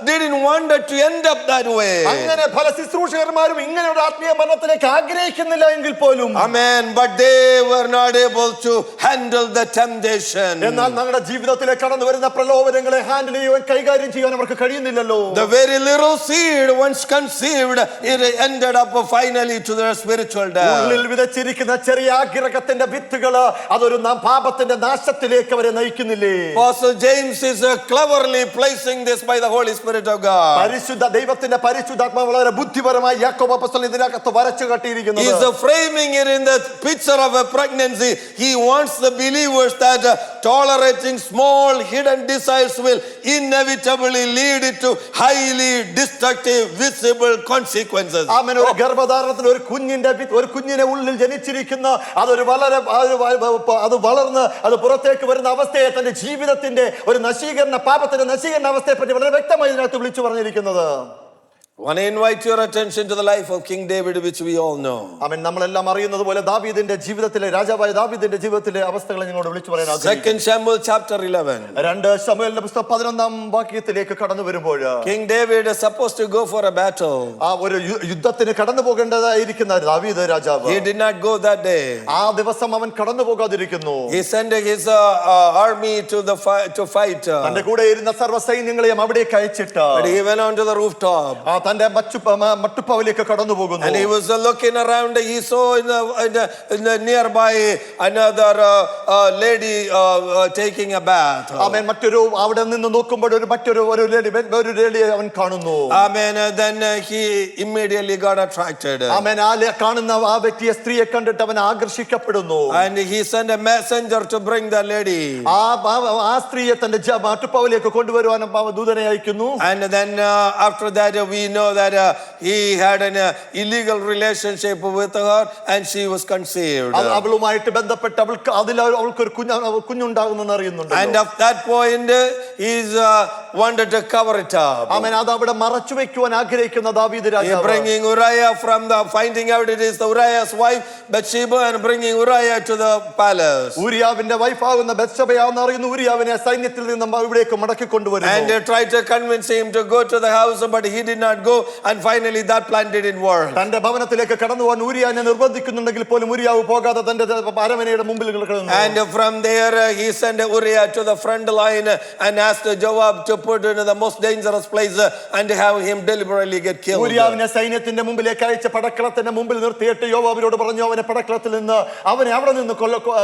Speaker 1: didn't want to end up that way.
Speaker 2: അങ്ങനെ പല ശുശ്രൂഷകന്മാരും ഇങ്ങനെ ഒരു ആത്മീയ മരണത്തിലേക്ക് ആഗ്രഹിക്കുന്നില്ല എങ്കിൽ പോലും
Speaker 1: Amen. But they were not able to handle the temptation.
Speaker 2: എന്നാൽ നമ്മുടെ ജീവിതത്തിലേക്ക് കടന്നു വരുന്ന പ്രലോഭനങ്ങളെ ഹാൻഡിൽ ചെയ്യുവാൻ കൈകാര്യം ചെയ്യാൻ അവർക്ക് കഴിയുന്നില്ലല്ലോ.
Speaker 1: The very little seed once conceived, it ended up finally to their spiritual death.
Speaker 2: ഉള്ളിൽ വിതച്ചിരിക്കുന്ന ചെറിയ ആഗ്രഹത്തിന്റെ വിത്തുകൾ അതൊരു പാപത്തിന്റെ നാശത്തിലേക്ക് അവരെ നയിക്കുന്നില്ലേ?
Speaker 1: Apostle James is cleverly placing this by the Holy Spirit of God.
Speaker 2: പരിശുദ്ധ ദൈവത്തിന്റെ പരിശുദ്ധാത്മാവ് വളരെ ബുദ്ധിപരമായി യാക്കോബ് അപ്പോസ്തലൻ ഇതിനകത്ത് വരച്ചു കാട്ടിയിരിക്കുന്നത്.
Speaker 1: He is framing it in the picture of a pregnancy. He wants the believers that tolerating small hidden desires will inevitably lead to highly destructive visible consequences.
Speaker 2: ആമേൻ. ഒരു ഗർഭധാരണത്തിൽ ഒരു കുഞ്ഞിനെ ഉള്ളിൽ ജനിച്ചിരിക്കുന്ന അതൊരു അത് വളർന്ന് അത് പുറത്തേക്ക് വരുന്ന അവസ്ഥയെ തന്റെ ജീവിതത്തിന്റെ ഒരു പാപത്തിന്റെ നശീകരണ അവസ്ഥയെ പറ്റി വളരെ വ്യക്തമായി ഇതിനകത്ത് വിളിച്ചു പറഞ്ഞിരിക്കുന്നത്.
Speaker 1: I want to invite your attention to the life of King David, which we all know.
Speaker 2: ആമേൻ. നമ്മളെല്ലാം അറിയുന്നത് പോലെ ദാവീദിന്റെ ജീവിതത്തിലെ രാജാവായ ദാവീദിന്റെ ജീവിതത്തിലെ അവസ്ഥകളെ നിങ്ങളോട് വിളിച്ചു പറയാൻ ആഗ്രഹിക്കുന്നു.
Speaker 1: 2 Samuel chapter 11.
Speaker 2: 2 ശമൂവേലിന്റെ പുസ്തകം 11-ാം വാക്യത്തിലേക്ക് കടന്നു വരുമ്പോൾ
Speaker 1: King David is supposed to go for a battle.
Speaker 2: ആ ഒരു യുദ്ധത്തിന് കടന്നു പോകേണ്ടതായിരിക്കുന്ന ദാവീദ് രാജാവ്
Speaker 1: He did not go that day.
Speaker 2: ആ ദിവസം അവൻ കടന്നു പോകാതിരിക്കുന്നു.
Speaker 1: He sent his army to fight.
Speaker 2: തന്റെ കൂടെ ഇരുന്ന സർവ്വ സൈന്യങ്ങളെയും അവിടേക്ക് അയച്ചിട്ട്
Speaker 1: But he went on to the rooftop.
Speaker 2: തന്റെ മട്ടുപ്പാവിലേക്ക് കടന്നു പോകുന്നു.
Speaker 1: And he was looking around. He saw in the nearby another lady taking a bath.
Speaker 2: ആമേൻ. അവിടെ നിന്ന് നോക്കുമ്പോൾ ഒരു ലേഡിയെ അവൻ കാണുന്നു.
Speaker 1: Amen. Then he immediately got attracted.
Speaker 2: ആമേൻ. കാണുന്ന ആ വ്യക്തിയെ സ്ത്രീയെ കണ്ടിട്ട് അവൻ ആകർഷിക്കപ്പെടുന്നു.
Speaker 1: And he sent a messenger to bring the lady.
Speaker 2: ആ സ്ത്രീയെ തന്റെ മട്ടുപ്പാവിലേക്ക് കൊണ്ടുവരുവാൻ ദൂതനെ അയക്കുന്നു.
Speaker 1: And then after that we know that he had an illegal relationship with her and she was conceived.
Speaker 2: അവളുമായിട്ട് ബന്ധപ്പെട്ട് അവൾക്ക് ഒരു കുഞ്ഞുണ്ടാകുന്നെന്ന് അറിയുന്നുണ്ട്.
Speaker 1: And at that point he wanted to cover it up.
Speaker 2: ആമേൻ. അത് അവിടെ മറച്ചു വെക്കുവാൻ ആഗ്രഹിക്കുന്ന ദാവീദ് രാജാവ്
Speaker 1: bringing Uriah finding out it is the Uriah's wife Bathsheba and bringing Uriah to the palace.
Speaker 2: ഊരിയാവിന്റെ വൈഫാകുന്ന ബത്ശബയാണെന്ന് അറിയുന്ന ഊരിയാവിനെ സൈന്യത്തിൽ നിന്ന് ഇവിടേക്ക് മടക്കി കൊണ്ടുവരുന്നു.
Speaker 1: And they tried to convince him to go to the house, but he did not go, and finally that plan didn't work.
Speaker 2: തന്റെ ഭവനത്തിലേക്ക് കടന്നു പോകാൻ ഊരിയാവിനെ നിർബന്ധിക്കുന്നുണ്ടെങ്കിൽ പോലും ഊരിയാവ് പോകാതെ തന്റെ അരമനയുടെ മുമ്പിൽ കിടന്നു.
Speaker 1: And from there he sent Uriah to the front line and asked Joab to put in the most dangerous place and have him deliberately get killed.
Speaker 2: ഊരിയാവിനെ സൈന്യത്തിന്റെ മുമ്പിലേക്ക് അയച്ച പടക്കളത്തിന്റെ മുമ്പിൽ നിർത്തിയിട്ട് യോവാബിനോട് പറഞ്ഞു അവനെ പടക്കളത്തിൽ നിന്ന് അവനെ അവിടെ നിന്ന്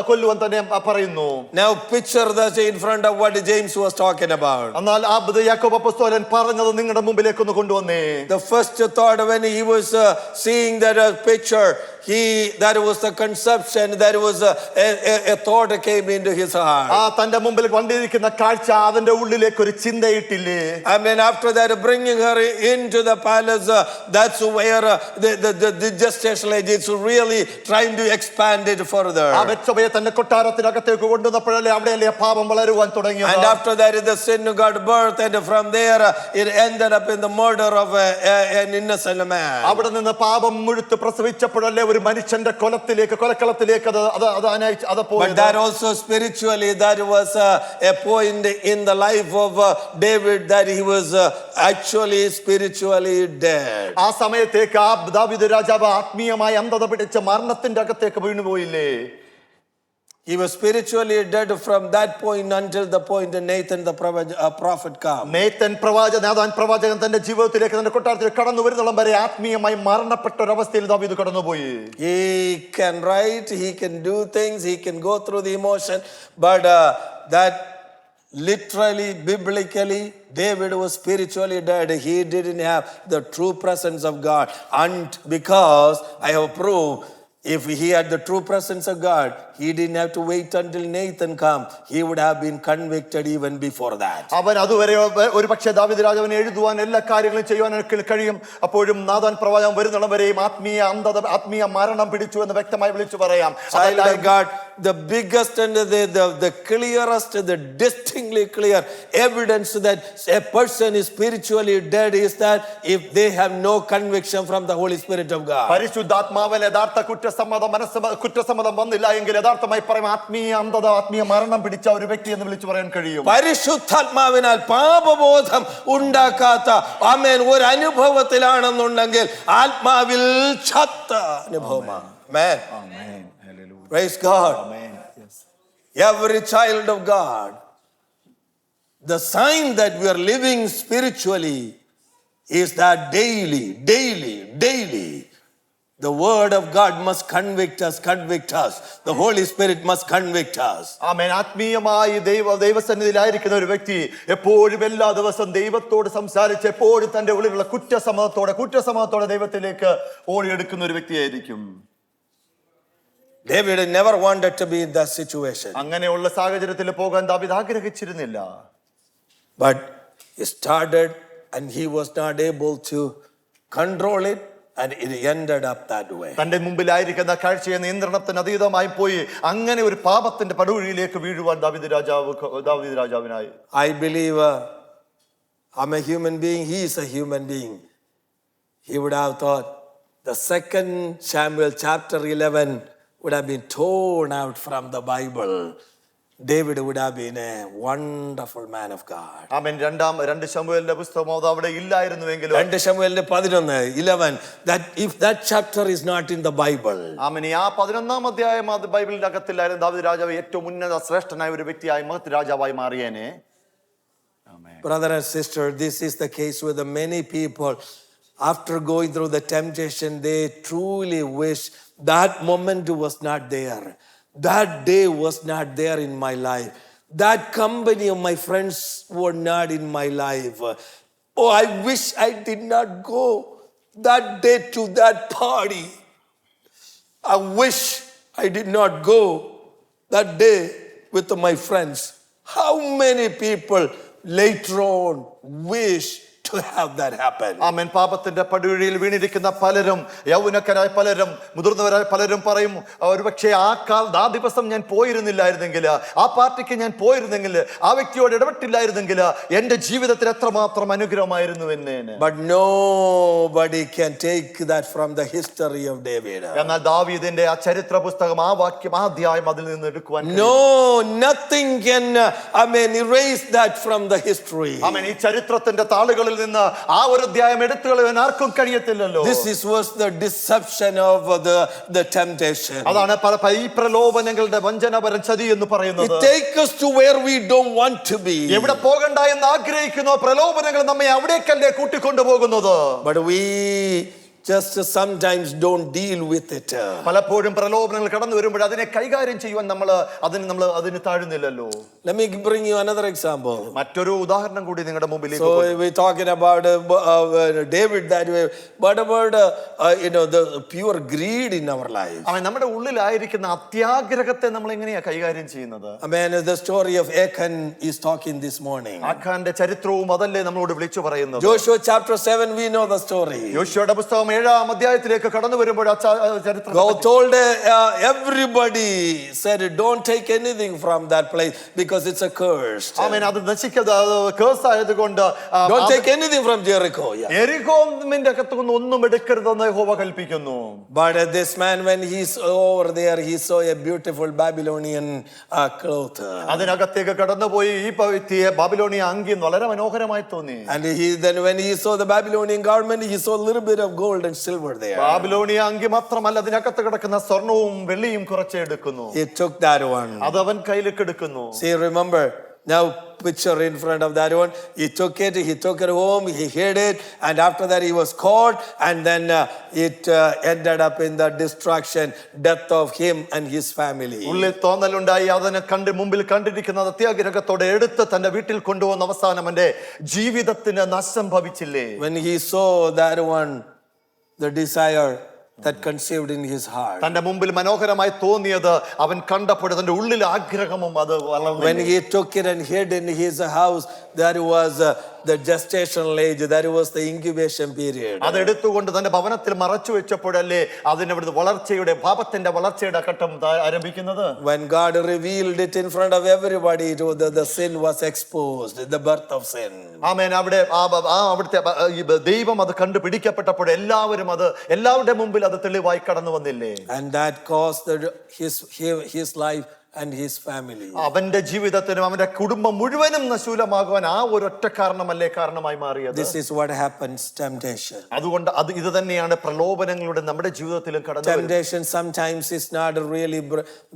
Speaker 2: കൊല്ലുവാൻ തന്നെ പറയുന്നു.
Speaker 1: Now picture that in front of what James was talking about.
Speaker 2: എന്നാൽ യാക്കോബ് അപ്പോസ്തലൻ പറഞ്ഞത് നിങ്ങളുടെ മുമ്പിലേക്ക് ഒന്ന് കൊണ്ടുവന്നേ.
Speaker 1: The first thought when he was seeing that picture, that was the conception, that was a thought that came into his heart.
Speaker 2: തന്റെ മുമ്പിൽ കണ്ടിരിക്കുന്ന കാഴ്ച അതിന്റെ ഉള്ളിലേക്ക് ഒരു ചിന്തയിട്ടില്ലേ?
Speaker 1: I mean, after that, bringing her into the palace, that's where the gestational age is really trying to expand it further.
Speaker 2: തന്റെ കൊട്ടാരത്തിനകത്തേക്ക് കൊണ്ടുവന്നപ്പോഴല്ലേ അവിടെയല്ലേ പാപം വളരുവാൻ തുടങ്ങിയത്.
Speaker 1: And after that, the sin got birth, and from there it ended up in the murder of an innocent man.
Speaker 2: അവിടെ നിന്ന് പാപം മുഴുത്ത് പ്രസവിച്ചപ്പോഴല്ലേ ഒരു മനുഷ്യന്റെ കൊലക്കളത്തിലേക്ക് അത് പോയി.
Speaker 1: But that also spiritually, that was a point in the life of David, that he was actually spiritually dead.
Speaker 2: ആ സമയത്തേക്ക് ദാവീദ് രാജാവ് ആത്മീയമായി അന്ധത പിടിച്ച മരണത്തിന്റെ അകത്തേക്ക് വീണുപോയില്ലേ?
Speaker 1: He was spiritually dead from that point until the point Nathan the prophet came.
Speaker 2: Nathan പ്രവാചകൻ തന്റെ ജീവിതത്തിലേക്ക് തന്റെ കൊട്ടാരത്തിലേക്ക് കടന്നു വരുന്നോളം വരെ ആത്മീയമായി മരണപ്പെട്ട ഒരു അവസ്ഥയിൽ ദാവീദ് കടന്നുപോയി.
Speaker 1: He can write, he can do things, he can go through the emotion, but that literally, biblically, David was spiritually dead. He didn't have the true presence of God. And because I have proved, if he had the true presence of God, he didn't have to wait until Nathan come. He would have been convicted even before that.
Speaker 2: അവൻ അതുവരെ ഒരു പക്ഷേ ദാവീദ് രാജാവിനെ എഴുതുവാൻ എല്ലാ കാര്യങ്ങളും ചെയ്യുവാൻ കഴിയും. അപ്പോഴും നാഥാൻ പ്രവാചകൻ വരുന്നോളം വരെയും ആത്മീയ അന്ധത ആത്മീയ മരണം പിടിച്ചു എന്ന് വ്യക്തമായി വിളിച്ചു പറയാം.
Speaker 1: God, the biggest and the clearest, the distinctly clear evidence that a person is spiritually dead is that if they have no conviction from the Holy Spirit of God.
Speaker 2: പരിശുദ്ധാത്മാവിൽ യഥാർത്ഥ കുറ്റസമ്മതം വന്നില്ല എങ്കിൽ യഥാർത്ഥമായി പറയും ആത്മീയ അന്ധത ആത്മീയ മരണം പിടിച്ച ഒരു വ്യക്തി എന്ന് വിളിച്ചു പറയാൻ കഴിയും.
Speaker 1: പരിശുദ്ധാത്മാവിനാൽ പാപബോധം ഉണ്ടാക്കാത്ത ആമേൻ ഒരു അനുഭവത്തിലാണെന്നുണ്ടെങ്കിൽ ആത്മാവിൽ ചത്ത അനുഭവമാണ്. Amen.
Speaker 2: Amen. Hallelujah.
Speaker 1: Praise God.
Speaker 2: Amen. Yes.
Speaker 1: Every child of God, the sign that we are living spiritually is that daily, the word of God must convict us. The Holy Spirit must convict us.
Speaker 2: ആമേൻ. ആത്മീയമായി ദൈവസന്നിധിയിലായിരിക്കുന്ന ഒരു വ്യക്തി എപ്പോഴും എല്ലാ ദിവസവും ദൈവത്തോട് സംസാരിച്ച് എപ്പോഴും തന്റെ ഉള്ളിലുള്ള കുറ്റസമ്മതത്തോടെ ദൈവത്തിലേക്ക് ഓടിയെടുക്കുന്ന ഒരു വ്യക്തിയായിരിക്കും.
Speaker 1: David never wanted to be in that situation.
Speaker 2: അങ്ങനെയുള്ള സാഹചര്യത്തിൽ പോകാൻ ദാവീദ് ആഗ്രഹിച്ചിരുന്നില്ല.
Speaker 1: But he started and he was not able to control it. And it ended up that way.
Speaker 2: തന്റെ മുമ്പിലായിരിക്കുന്ന കാഴ്ചയെ നിയന്ത്രണത്തിന് അതീതമായി പോയി അങ്ങനെ ഒരു പാപത്തിന്റെ പടുകുഴിയിലേക്ക് വീഴുവാൻ ദാവീദ് രാജാവിനായി.
Speaker 1: I believe I'm a human being, he is a human being. He would have thought the 2 Samuel chapter 11 would have been torn out from the Bible. David would have been a wonderful man of God.
Speaker 2: ആമേൻ. 2 ശമൂവേലിന്റെ പുസ്തകം അവിടെ ഇല്ലായിരുന്നുവെങ്കിലും
Speaker 1: 2 ശമൂവേലിന്റെ 11 that if that chapter is not in the Bible.
Speaker 2: ആമേൻ. ആ 11-ാം അധ്യായം അത് ബൈബിളിന്റെ അകത്തില്ലായിരുന്നു ദാവീദ് രാജാവ് ഏറ്റവും ഉന്നത ശ്രേഷ്ഠനായ ഒരു വ്യക്തിയായി മഹത് രാജാവായി മാറിയേനെ. ആമേൻ.
Speaker 1: Brother and sister, this is the case with the many people. After going through the temptation, they truly wish that moment was not there. That day was not there in my life. That company of my friends were not in my life. Oh, I wish I did not go that day to that party. I wish I did not go that day with my friends. How many people later on wish to have that happen?
Speaker 2: ആമേൻ. പാപത്തിന്റെ പടുകുഴിയിൽ വീണിരിക്കുന്ന പലരും, യൗവനക്കാരായ പലരും, മുതിർന്നവരായ പലരും പറയും ഒരുപക്ഷെ ആ ദിവസം ഞാൻ പോയിരുന്നില്ലായിരുന്നെങ്കിൽ, ആ പാർട്ടിക്ക് ഞാൻ പോയിരുന്നെങ്കിൽ, ആ വ്യക്തിയോട് ഇടപെട്ടില്ലായിരുന്നെങ്കിൽ എന്റെ ജീവിതത്തിൽ എത്രമാത്രം അനുഗ്രഹമായിരുന്നു എന്ന്.
Speaker 1: But nobody can take that from the history of David.
Speaker 2: എന്നാൽ ദാവീദിന്റെ ആ ചരിത്ര പുസ്തകം ആ വാക്യം ആ അധ്യായം അതിൽ നിന്ന് എടുക്കുവാൻ
Speaker 1: No, nothing can erase that from the history.
Speaker 2: ആമേൻ. ഈ ചരിത്രത്തിന്റെ താളുകളിൽ നിന്ന് ആ ഒരു അധ്യായം എടുത്തു കളയാൻ ആർക്കും കഴിയത്തില്ലല്ലോ.
Speaker 1: This was the deception of the temptation.
Speaker 2: അതാണ് ഈ പ്രലോഭനങ്ങളുടെ വഞ്ചനപരം ചതി എന്ന് പറയുന്നത്.
Speaker 1: It takes us to where we don't want to be.
Speaker 2: എവിടെ പോകണ്ട എന്ന് ആഗ്രഹിക്കുന്ന പ്രലോഭനങ്ങൾ നമ്മെ അവിടേക്കല്ലേ കൂട്ടിക്കൊണ്ടുപോകുന്നത്.
Speaker 1: But we just sometimes don't deal with it.
Speaker 2: പലപ്പോഴും പ്രലോഭനങ്ങൾ കടന്നു വരുമ്പോൾ അതിനെ കൈകാര്യം ചെയ്യുവാൻ നമ്മൾ അതിന് താഴുന്നില്ലല്ലോ.
Speaker 1: Let me bring you another example.
Speaker 2: മറ്റൊരു ഉദാഹരണം കൂടി നിങ്ങളുടെ മുമ്പിലേക്ക്.
Speaker 1: So we're talking about David that way, but about the pure greed in our life.
Speaker 2: അവൻ നമ്മുടെ ഉള്ളിലായിരിക്കുന്ന അത്യാഗ്രഹത്തെ നമ്മൾ എങ്ങനെയാ കൈകാര്യം ചെയ്യുന്നത്?
Speaker 1: Amen. The story of Achan is talking this morning.
Speaker 2: ആഖാന്റെ ചരിത്രവും അതല്ലേ നമ്മളോട് വിളിച്ചു പറയുന്നത്.
Speaker 1: Joshua chapter 7, we know the story.
Speaker 2: യോശുവയുടെ പുസ്തകം 7-ാം അധ്യായത്തിലേക്ക് കടന്നു വരുമ്പോൾ ചരിത്രം
Speaker 1: God told everybody, said, don't take anything from that place because it's a curse.
Speaker 2: ആമേൻ. അത് കേഴ്സ് ആയതുകൊണ്ട്
Speaker 1: Don't take anything from Jericho.
Speaker 2: യെരിഹോമിന്റെ അകത്തുനിന്ന് ഒന്നും എടുക്കരുതെന്ന് യഹോവ കൽപ്പിക്കുന്നു.
Speaker 1: But this man, when he's over there, he saw a beautiful Babylonian cloth.
Speaker 2: അതിനകത്തേക്ക് കടന്നുപോയി ഈ Babylonia അങ്കി വളരെ മനോഹരമായി തോന്നി.
Speaker 1: And then when he saw the Babylonian garment, he saw a little bit of gold and silver there.
Speaker 2: Babylonia അങ്കി മാത്രമല്ല അതിനകത്ത് കിടക്കുന്ന സ്വർണവും വെള്ളിയും കുറച്ച് എടുക്കുന്നു.
Speaker 1: He took that one.
Speaker 2: അത് അവൻ കയ്യിലേക്ക് എടുക്കുന്നു.
Speaker 1: See, remember, now picture in front of that one. He took it home, he hid it, and after that he was caught, and then it ended up in the destruction, death of him and his family.
Speaker 2: ഉള്ളിൽ തോന്നലുണ്ടായി അതിനെ മുമ്പിൽ കണ്ടിരിക്കുന്ന അത്യാഗ്രഹത്തോടെ എടുത്ത് തന്റെ വീട്ടിൽ കൊണ്ടുവന്ന അവസാനം അവന്റെ ജീവിതത്തിന് നാശം ഭവിച്ചില്ലേ.
Speaker 1: When he saw that one, the desire that conceived in his heart.
Speaker 2: തന്റെ മുമ്പിൽ മനോഹരമായി തോന്നിയത് അവൻ കണ്ടപ്പോൾ തന്റെ ഉള്ളിൽ ആഗ്രഹവും അത് വളർന്നു.
Speaker 1: When he took it and hid in his house, that was the gestational age, that was the incubation period.
Speaker 2: അത് എടുത്തുകൊണ്ട് തന്റെ ഭവനത്തിൽ മറച്ചു വെച്ചപ്പോഴല്ലേ അതിനവിടുന്ന് വളർച്ചയുടെ പാപത്തിന്റെ വളർച്ചയുടെ ഘട്ടം ആരംഭിക്കുന്നത്.
Speaker 1: When God revealed it in front of everybody, the sin was exposed, the birth of sin.
Speaker 2: ആമേൻ. അവിടുത്തെ ദൈവം അത് കണ്ടുപിടിക്കപ്പെട്ടപ്പോൾ എല്ലാവരുടെ മുമ്പിൽ അത് തെളിവായി കടന്നു വന്നില്ലേ.
Speaker 1: And that caused his life and his family.
Speaker 2: അവന്റെ ജീവിതത്തിനും അവന്റെ കുടുംബം മുഴുവനും നശൂലമാകുവാൻ ആ ഒരൊറ്റ കാരണമായി മാറിയത്.
Speaker 1: This is what happens, temptation.
Speaker 2: അതുകൊണ്ട് ഇത് തന്നെയാണ് പ്രലോഭനങ്ങളുടെ നമ്മുടെ ജീവിതത്തിലും കടന്നു വരുന്നത്.
Speaker 1: Temptation sometimes is not really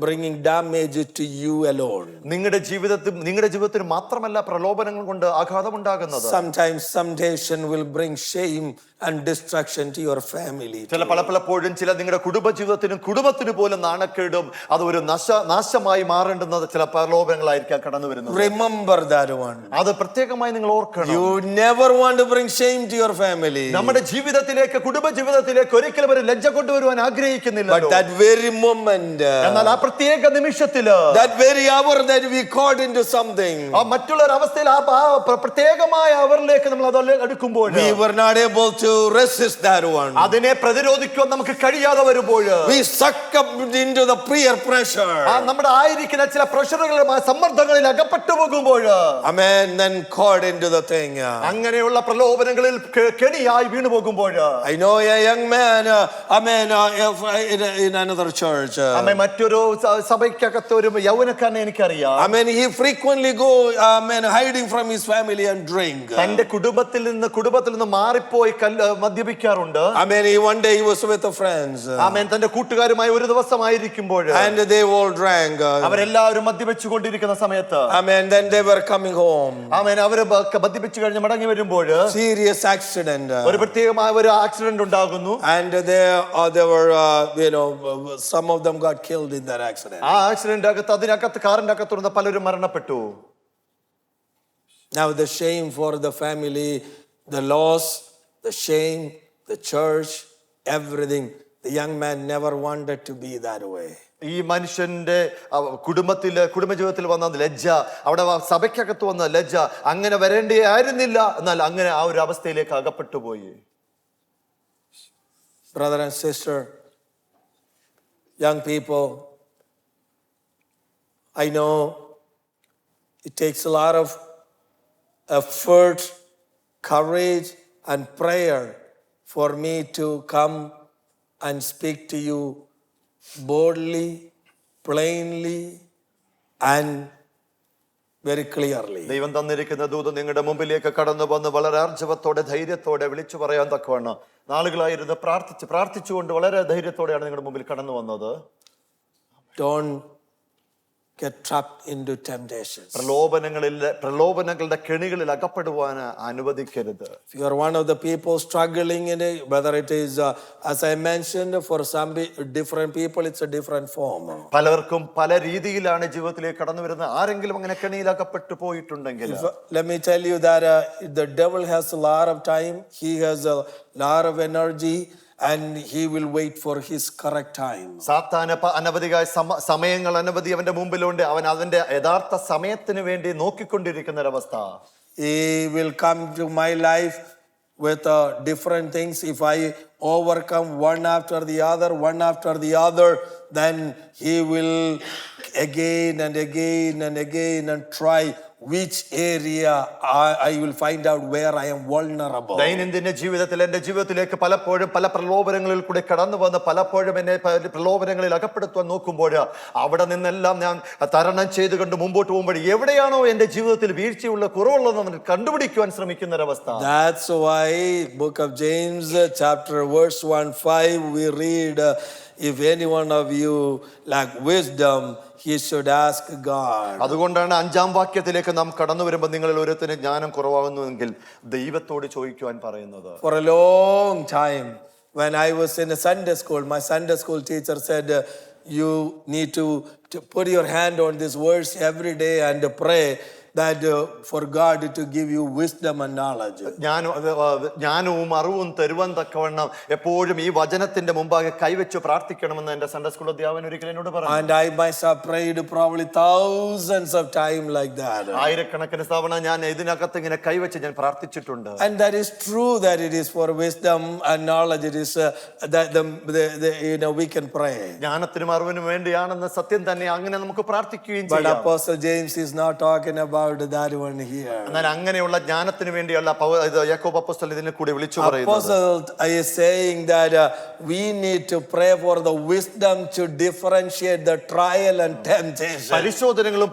Speaker 1: bringing damage to you alone.
Speaker 2: നിങ്ങളുടെ ജീവിതത്തിൽ മാത്രമല്ല പ്രലോഭനങ്ങൾ കൊണ്ട് ആഘാതമുണ്ടാകുന്നത്.
Speaker 1: Sometimes temptation will bring shame and destruction to your family.
Speaker 2: പലപ്പോഴും നിങ്ങളുടെ കുടുംബത്തിന് പോലും നാണക്കേടും അത് ഒരു നാശമായി മാറേണ്ടുന്നത് ചില പ്രലോഭനങ്ങളായിരിക്കാം കടന്നു വരുന്നത്.
Speaker 1: Remember that one.
Speaker 2: അത് പ്രത്യേകമായി നിങ്ങൾ ഓർക്കണം.
Speaker 1: You never want to bring shame to your family.
Speaker 2: നമ്മുടെ കുടുംബ ജീവിതത്തിലേക്ക് ഒരിക്കലും ഒരു ലജ്ജ കൊണ്ടുവരുവാൻ ആഗ്രഹിക്കുന്നില്ല.
Speaker 1: But that very moment,
Speaker 2: എന്നാൽ ആ പ്രത്യേക നിമിഷത്തില്,
Speaker 1: that very hour that we caught into something,
Speaker 2: ആ മറ്റുള്ള അവസ്ഥയിൽ ആ പ്രത്യേകമായ അവരിലേക്ക് നമ്മൾ അത് എടുക്കുമ്പോൾ,
Speaker 1: we were not able to resist that one.
Speaker 2: അതിനെ പ്രതിരോധിക്കാൻ നമുക്ക് കഴിയാതെ വരുമ്പോൾ,
Speaker 1: we suck up into the peer pressure.
Speaker 2: നമ്മുടെ ആയിരിക്കുന്ന ചില പ്രഷറുകളും സമ്മർദ്ദങ്ങളിൽ അകപ്പെട്ടു പോകുമ്പോൾ,
Speaker 1: amen, then caught into the thing.
Speaker 2: അങ്ങനെയുള്ള പ്രലോഭനങ്ങളിൽ കെണിയായി വീണു പോകുമ്പോൾ,
Speaker 1: I know a young man, in another church.
Speaker 2: മറ്റൊരു സഭയ്ക്കകത്ത് ഒരു യൗവനക്കാരനെ എനിക്കറിയാം.
Speaker 1: He frequently go, hiding from his family and drink.
Speaker 2: തന്റെ കുടുംബത്തിൽ നിന്ന് മാറിപ്പോയി മദ്യപിക്കാറുണ്ട്.
Speaker 1: One day he was with the friends.
Speaker 2: തന്റെ കൂട്ടുകാരുമായി ഒരു ദിവസമായിരിക്കുമ്പോൾ,
Speaker 1: and they all drank.
Speaker 2: അവരെല്ലാവരും മദ്യപിച്ചുകൊണ്ടിരിക്കുന്ന സമയത്ത്,
Speaker 1: then they were coming home.
Speaker 2: അവര് മദ്യപിച്ചു കഴിഞ്ഞ് മടങ്ങി വരുമ്പോൾ
Speaker 1: serious accident.
Speaker 2: ഒരു പ്രത്യേകമായ ഒരു ആക്സിഡന്റ് ഉണ്ടാകുന്നു.
Speaker 1: And they were some of them got killed in that accident.
Speaker 2: ആ ആക്സിഡന്റ് അതിനകത്ത് കാറിന്റെ അകത്തുള്ള പലരും മരണപ്പെട്ടു.
Speaker 1: Now the shame for the family, the loss, the shame, the church, everything. The young man never wanted to be that way.
Speaker 2: ഈ മനുഷ്യന്റെ കുടുംബജീവിതത്തിൽ വന്ന ലജ്ജ, അവിടെ സഭയ്ക്കകത്ത് വന്ന ലജ്ജ അങ്ങനെ വരേണ്ടിയായിരുന്നില്ല. എന്നാൽ അങ്ങനെ ആ ഒരു അവസ്ഥയിലേക്ക് അകപ്പെട്ടു പോയി.
Speaker 1: Brother and sister, young people, I know it takes a lot of effort, courage and prayer for me to come and speak to you boldly, plainly, and very clearly.
Speaker 2: ദൈവം തന്നിരിക്കുന്ന ദൂത് നിങ്ങളുടെ മുമ്പിലേക്ക് കടന്നു വന്ന് വളരെ ആർജവത്തോടെ ധൈര്യത്തോടെ വിളിച്ചു പറയാൻ തക്കവണ്ണം നാളുകളായിരുന്നു പ്രാർത്ഥിച്ചുകൊണ്ട് വളരെ ധൈര്യത്തോടെയാണ് നിങ്ങളുടെ മുമ്പിൽ കടന്നു വന്നത്.
Speaker 1: Don't get trapped into temptations.
Speaker 2: പ്രലോഭനങ്ങളുടെ കെണികളിൽ അകപ്പെടുവാൻ അനുവദിക്കരുത്.
Speaker 1: If you are one of the people struggling in it, whether it is, as I mentioned, for some different people, it's a different form.
Speaker 2: പലർക്കും പല രീതിയിലാണ് ജീവിതത്തിലേക്ക് കടന്നു വരുന്നത്. ആരെങ്കിലും അങ്ങനെ കെണിയിൽ അകപ്പെട്ടു പോയിട്ടുണ്ടെങ്കിൽ,
Speaker 1: Let me tell you that the devil has a lot of time, he has a lot of energy, and he will wait for his correct time.
Speaker 2: സാത്താന് അനവധിയായ സമയങ്ങൾ അനവധി അവന്റെ മുമ്പിലുണ്ട്. അവൻ അതിന്റെ യഥാർത്ഥ സമയത്തിന് വേണ്ടി നോക്കിക്കൊണ്ടിരിക്കുന്ന ഒരവസ്ഥ.
Speaker 1: He will come to my life with different things. If I overcome one after the other, then he will again and again and again and try which area I will find out where I am vulnerable.
Speaker 2: ദൈനംദിന ജീവിതത്തിൽ എന്റെ ജീവിതത്തിലേക്ക് പലപ്പോഴും പല പ്രലോഭനങ്ങളിൽ കൂടി കടന്നു വന്ന് പലപ്പോഴും എന്നെ പ്രലോഭനങ്ങളിൽ അകപ്പെടുത്താൻ നോക്കുമ്പോൾ അവിടെ നിന്നെല്ലാം ഞാൻ തരണം ചെയ്തുകൊണ്ട് മുമ്പോട്ട് പോകുമ്പോൾ എവിടെയാണോ എന്റെ ജീവിതത്തിൽ വീഴ്ചയുള്ള കുറവുള്ളതെന്ന് കണ്ടുപിടിക്കുവാൻ ശ്രമിക്കുന്ന ഒരവസ്ഥ.
Speaker 1: That's why book of James chapter verse 1:5 we read, if any one of you lack wisdom, he should ask God.
Speaker 2: അതുകൊണ്ടാണ് 5-ാം വാക്യത്തിലേക്ക് നാം കടന്നു വരുമ്പോൾ നിങ്ങളിൽ ഒരുത്തന് ജ്ഞാനം കുറവാകുന്നുവെങ്കിൽ ദൈവത്തോട് ചോദിക്കുവാൻ പറയുന്നത്.
Speaker 1: For a long time, when I was in a Sunday school, my Sunday school teacher said, you need to put your hand on this verse every day and pray that for God to give you wisdom and knowledge.
Speaker 2: ജ്ഞാനവും അറിവും തരുവാൻ തക്കവണ്ണം എപ്പോഴും ഈ വചനത്തിന്റെ മുമ്പാകെ കൈവച്ച് പ്രാർത്ഥിക്കണമെന്ന് എന്റെ സൺഡേ സ്കൂൾ അധ്യാപകൻ ഒരിക്കൽ എന്നോട് പറഞ്ഞു.
Speaker 1: And I myself prayed probably thousands of times like that.
Speaker 2: ആയിരക്കണക്കിന് തവണ ഞാൻ ഇതിനകത്ത് ഇങ്ങനെ കൈവച്ച് ഞാൻ പ്രാർത്ഥിച്ചിട്ടുണ്ട്.
Speaker 1: And that is true that it is for wisdom and knowledge. It is that we can pray.
Speaker 2: ജ്ഞാനത്തിനും അറിവിനും വേണ്ടിയാണെന്ന് സത്യം തന്നെ, അങ്ങനെ നമുക്ക് പ്രാർത്ഥിക്കുകയും
Speaker 1: But
Speaker 2: ചെയ്യാം.
Speaker 1: Apostle James is not talking about that one here.
Speaker 2: എന്നാൽ അങ്ങനെയുള്ള ജ്ഞാനത്തിന് വേണ്ടിയല്ല യാക്കോബ് അപ്പോസ്തലൻ ഇതിനെ കൂടി വിളിച്ചു പറയുന്നത്.
Speaker 1: Apostle is saying that we need to pray for the wisdom to differentiate the trial and temptation.
Speaker 2: പരിശോധനകളും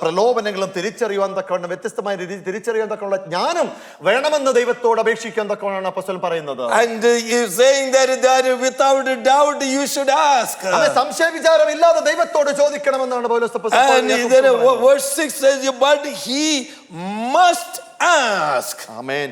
Speaker 2: പ്രലോഭനങ്ങളും തിരിച്ചറിയുവാൻ തക്കവണ്ണം വ്യത്യസ്തമായ രീതിയിൽ തിരിച്ചറിയാൻ തക്കമുള്ള ജ്ഞാനം വേണമെന്ന് ദൈവത്തോട് അപേക്ഷിക്കാൻ തക്കവണ്ണമാണ് അപ്പോസ്തലൻ പറയുന്നത്.
Speaker 1: And he is saying that without a doubt you should ask.
Speaker 2: സംശയ വിചാരമില്ലാതെ ദൈവത്തോട് ചോദിക്കണമെന്നാണ് പൗലോസ് അപ്പോസ്തലൻ.
Speaker 1: And then verse 6 says, but he must ask.
Speaker 2: ആമേൻ.